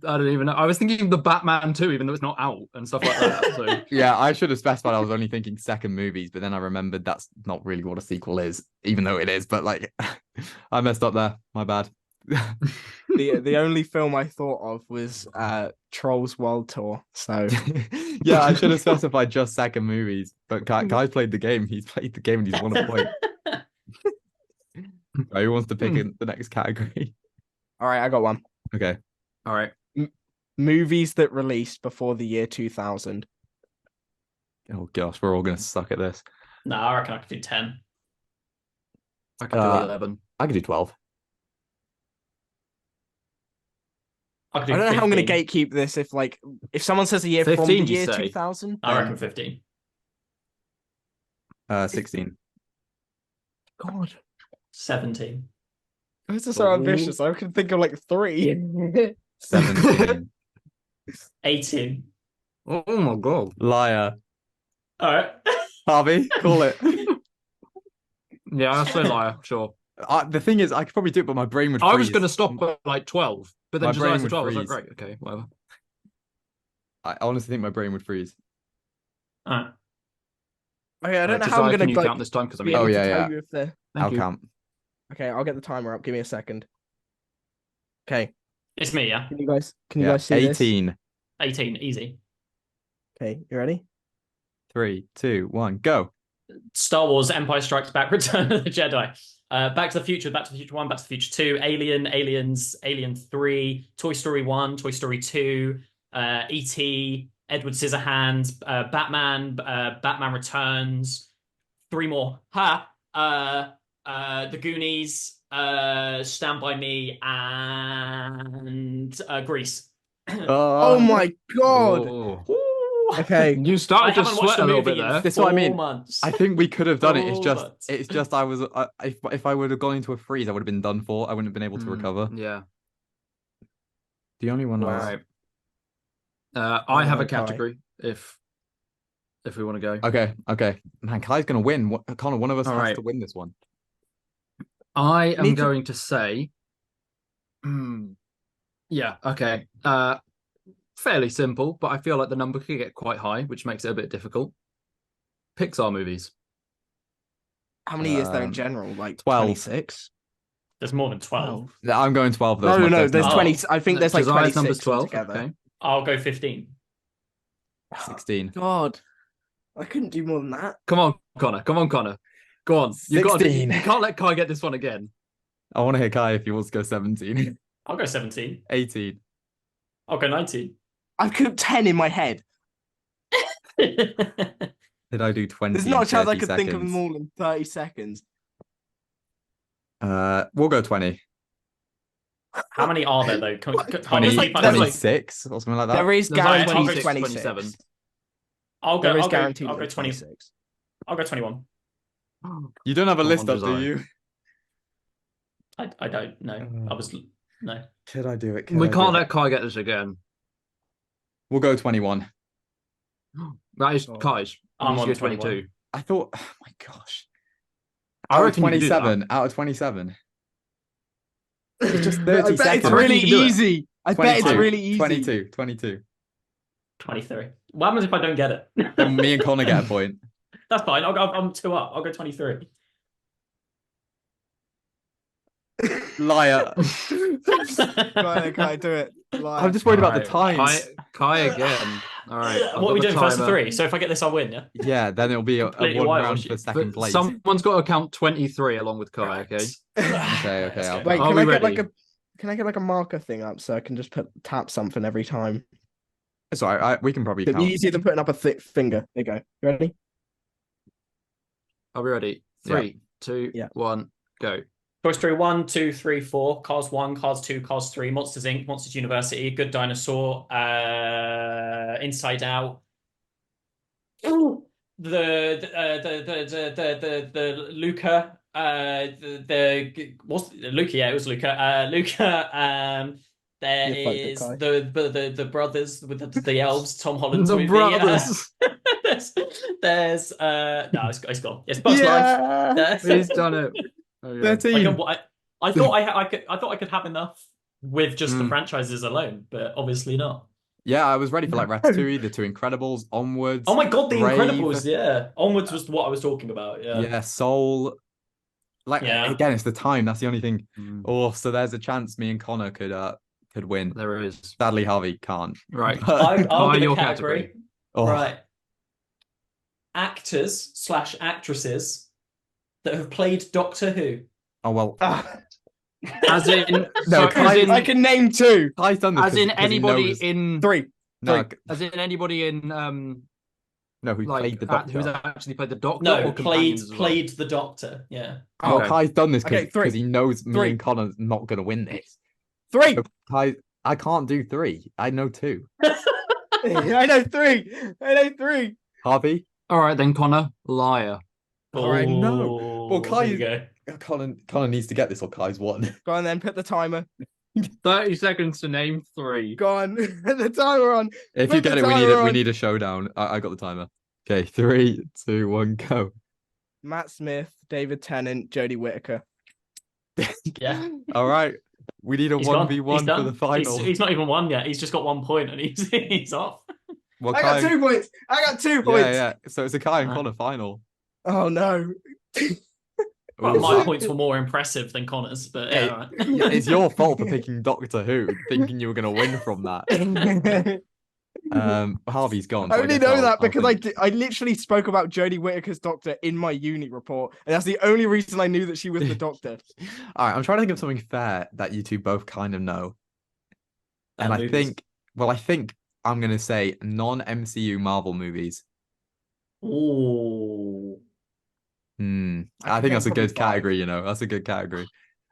don't even know. I was thinking the Batman 2, even though it's not out and stuff like that. So Yeah, I should have specified I was only thinking second movies, but then I remembered that's not really what a sequel is, even though it is. But like, I messed up there. My bad. the only film I thought of was Trolls World Tour. So Yeah, I should have specified just second movies. But Kai played the game. He's played the game and he's won a point. Right, who wants to pick in the next category? all right, I got one. Okay. all right. Movies that released before the year 2000. Oh gosh, we're all gonna suck at this. No, I reckon I could do 10. I could do 11. I could do 12. I could do I don't know how I'm going 15. to gatekeep this. If someone says a year from 15, the you year say? 2000, I reckon then- 15. 16. God, 17. this is so ambitious. I can think of like 3. 17. 18. Oh my god. Liar. All right. Harvey, call it. Yeah, I'll say liar. Sure. The thing is, I could probably do it, but my brain would I was freeze. going to stop at like 12, but then My Josiah brain said would 12. I was like, freeze. great, okay, whatever. I honestly think my brain would freeze. All right. Okay, I don't know how Josiah, I'm can going you to count this time because I be mean, Oh, able yeah, to tell yeah. you if they're... thank I'll you. count. Okay, I'll get the timer up. Give me a second. Okay, It's me, yeah. Can you guys see 18. 18, easy. this? Okay, you ready? 3, 2, 1, go. Star Wars, Empire Strikes Back, Return of the Jedi. Back to the Future, Back to the Future 1, Back to the Future 2, Alien, Aliens, Alien 3, Toy Story 1, Toy Story 2, E.T., Edward Scissorhands, Batman Returns, 3 more. The Goonies, Stand By Me, and Grease. Oh my god. Oh. Okay. You I started to haven't watched sweat a a little movie bit in there. This is what I 4 mean. months. I think we could have done it. It's 4 just, months. I was, if I would have gone into a freeze, I would have been done for. I wouldn't have been able to recover. Yeah. The only one Wow. I was. Right. I have a Okay. category if we want to go. Okay. Man, Kai's gonna win. Connor, one of us All has right. to win this one. I am Need to- going to say, yeah, okay. Fairly simple, but I feel like the number could get quite high, which makes it a bit difficult. Pixar movies. How many is there in general? Like 12. 26? There's more than 12. I'm going 12. No, there's Oh. 20. I think there's like Josiah's 26 number's 12. together. Okay. I'll go 15. 16. God, I couldn't do more than that. Come on, Connor. Go on. You 16. You can't let Kai get this one again. I want to hear Kai if he wants to go 17. I'll go 17. 18. I'll go 19. I've got 10 in my head. Did I do 20? There's not a chance I 30 could think of seconds? them all in 30 seconds. We'll go 20. How many are there though? 20, There's like- 26 or something like that. There is There's like guaranteed 26, 26. 27. I'll go. There is I'll go. guaranteed I'll go 20. 26. I'll go 21. You don't have a Come list on, up, do Josiah. you? I don't know. I was no. Could I do it? We can't let Kai get this again. We'll go 21. That is Oh. Kai's. I'm He's on year 21. 22. I thought, oh my gosh. I Out of reckon you can do that. 27. Out of 27. It's just I 30 bet it's seconds. really You can do it. easy. I bet it's 22, really easy. 22. 23. What happens if I don't get it? Then me and Connor get a point. That's fine. I'm 2 up. I'll go 23. Liar. Can I do it? I'm just worried about the Alright, times. Kai again. All right. I've What are we got the doing first to timer. 3? So if I get this, I'll win. Yeah. Yeah, then it'll be a Completely one whitewash round you. for second But place. someone's got to count 23 along with Kai, okay? Okay, Let's I'll go. Wait, Are can we I get ready? can I get like a marker thing up so I can just tap something every time? It's all right. We can probably It'd be count. easier than putting up a thick finger. There you go. You ready? Are we ready? 3, 2, Yeah. 1, go. Toy Story 1, 2, 3, 4, Cars 1, Cars 2, Cars 3, Monsters Inc., Monsters University, Good Dinosaur, Inside Out. Ooh, the Luca, what's Luca? Yeah, it was Luca. Luca. There You fucked it, is Kai. the brothers with the elves. Tom Holland's The movie. brothers. there's no, it's gone. It's Buzz Life. He's done it. Okay. 13. I thought I thought I could have enough with just the Mm. franchises alone, but obviously not. Yeah, I was ready for like Ratatouille, The Two Incredibles, Onwards. Oh my god, The Brave. Incredibles, yeah. Onwards was what I was talking about. Yeah. Yeah, Soul. Like Yeah. again, it's the time. That's the only thing. Mm, Oh, so there's a chance me and Connor could win. there is. Sadly, Harvey can't. Right. I'll Kai, give a your category. Oh, Right. Actors/actresses that have played Doctor Who. oh well. As in, No, so, Kai- as in, I can name 2. Kai's done this as in 'cause he anybody knows- in, 3. No, as in anybody in, no, who like played the Doctor? who's actually played the Doctor? No, or played companions as well? played the Doctor. Yeah. Well, Okay. Kai's done this Okay, because three. he knows me Three. and Connor's not gonna win this. 3. So Kai, I can't do 3. I know 2. I know 3. I know 3. Harvey, All right, then Connor, liar. All right, no. Oh, Well, Kai there you is- go. Connor needs to get this or Kai's won. Go on then, put the timer. 30 seconds to name 3. Go on, put the timer on. If you Put the get it, we timer we on. need a showdown. I got the timer. Okay, 3, 2, 1, go. Matt Smith, David Tennant, Jodie Whittaker. Yeah. All right, we need a He's gone. 1v1 He's for done. the final. He's not even won yet. He's just got 1 point and he's off. Well, I got Kai- 2 points. I got 2 points. Yeah. So it's a Kai and Ah. Connor final. Oh no. Well, my Ooh. points were more impressive than Connor's, but Hey, yeah, all right. it's your fault for picking Doctor Who, thinking you were going to win from that. Harvey's gone. I So I only guess know I'll that because think- I literally spoke about Jodie Whittaker's Doctor in my uni report, and that's the only reason I knew that she was the Doctor. All right, I'm trying to think of something fair that you two both kind of know. And I movies. think I'm going to say non-MCU Marvel movies. Ooh. I think that's a probably good 5. category, you know. That's a good category.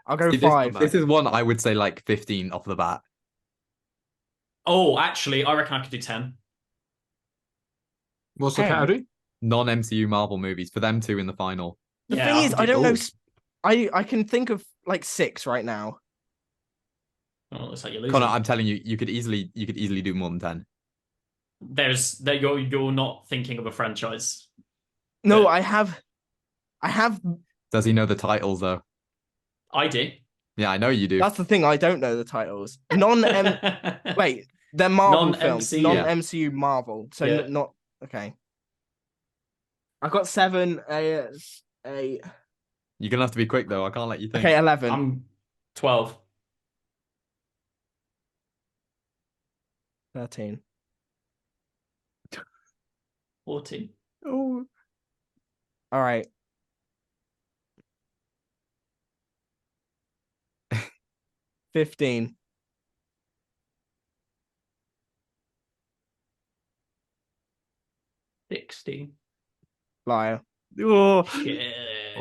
I'll go See, 5. this is one I would say like 15 off the bat. Oh, actually, I reckon I could do 10. What's the 10. category? Non-MCU Marvel movies for them two in the final. The Yeah, thing I is, could I do- don't know. Ooh. I can think of like 6 right now. Oh, looks like you're losing. Connor, I'm telling you, you could easily do more than 10. You're not thinking of a franchise. No, But- I have. Does he know the titles though? I do. Yeah, I know you do. That's the thing. I don't know the titles. Wait, they're Marvel films, Non-MCU. non-MCU Marvel. So Yeah. not okay. I got 7. 8. You're gonna have to be quick though. I can't let you think. Okay, 11. I'm 12. 13. 14. Oh. All right. 15. 16. Liar. Oh. Yeah.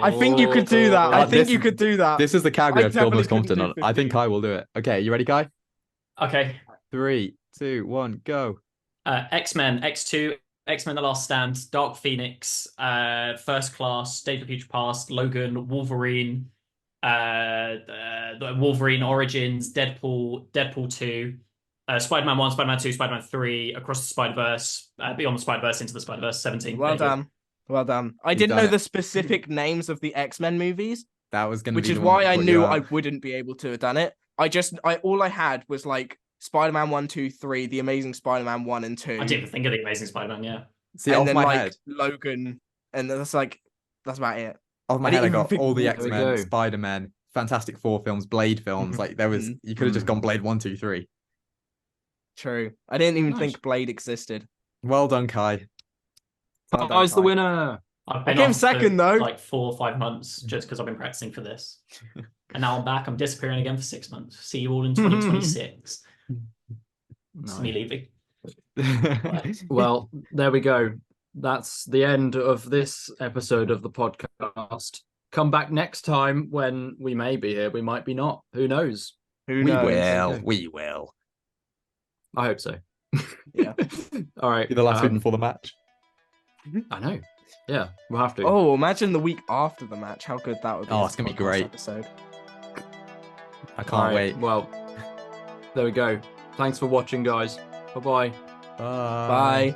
I think you could do that. I Oh, think this- you could do that. This is the category I I feel most definitely confident couldn't on. do I think 15. I will do it. Okay, you ready, Kai? Okay. 3, 2, 1, go. X-Men, X2, X-Men: The Last Stand, Dark Phoenix, First Class, Days of Future Past, Logan, Wolverine, the Wolverine Origins, Deadpool 2, Spider-Man 1, Spider-Man 2, Spider-Man 3, Across the Spider-Verse, Beyond the Spider-Verse, Into the Spider-Verse, 17. Well There you go. done. Well done. I You've didn't done know it. the specific names of the X-Men movies, That was gonna which be is the one why that I put knew you I out. wouldn't be able to have done it. All I had was like Spider-Man 1, 2, 3, The Amazing Spider-Man 1 and 2. I didn't even think of the Amazing Spider-Man, yeah. See, and off then my like head. Logan, and that's about it. Off my I head, I didn't even got think- all the There we X-Men, go. Spider-Man, Fantastic Four films, Blade films. Like there was, you could have just gone Blade 1, 2, 3. True. I didn't even Nice. think Blade existed. Well done, Kai. Well done, Kai's the Kai. winner. I've I been came off second, for though. like 4 or 5 months just because I've been practicing for this. And now I'm back. I'm disappearing again for 6 months. See you all in 2026. It's me leaving. Well, there we go. That's the end of this episode of the podcast. Come back next time when we may be here. We might be not. Who knows? Who we knows? will. We will. I hope so. Yeah. All right. Be the last week before the match. I know. Yeah, we'll have to. Oh, imagine the week after the match. How good that would be. Oh, as it's a gonna be podcast great. Episode. I can't All right, wait. Well, there we go. Thanks for watching, guys. Bye-bye. Bye. Bye.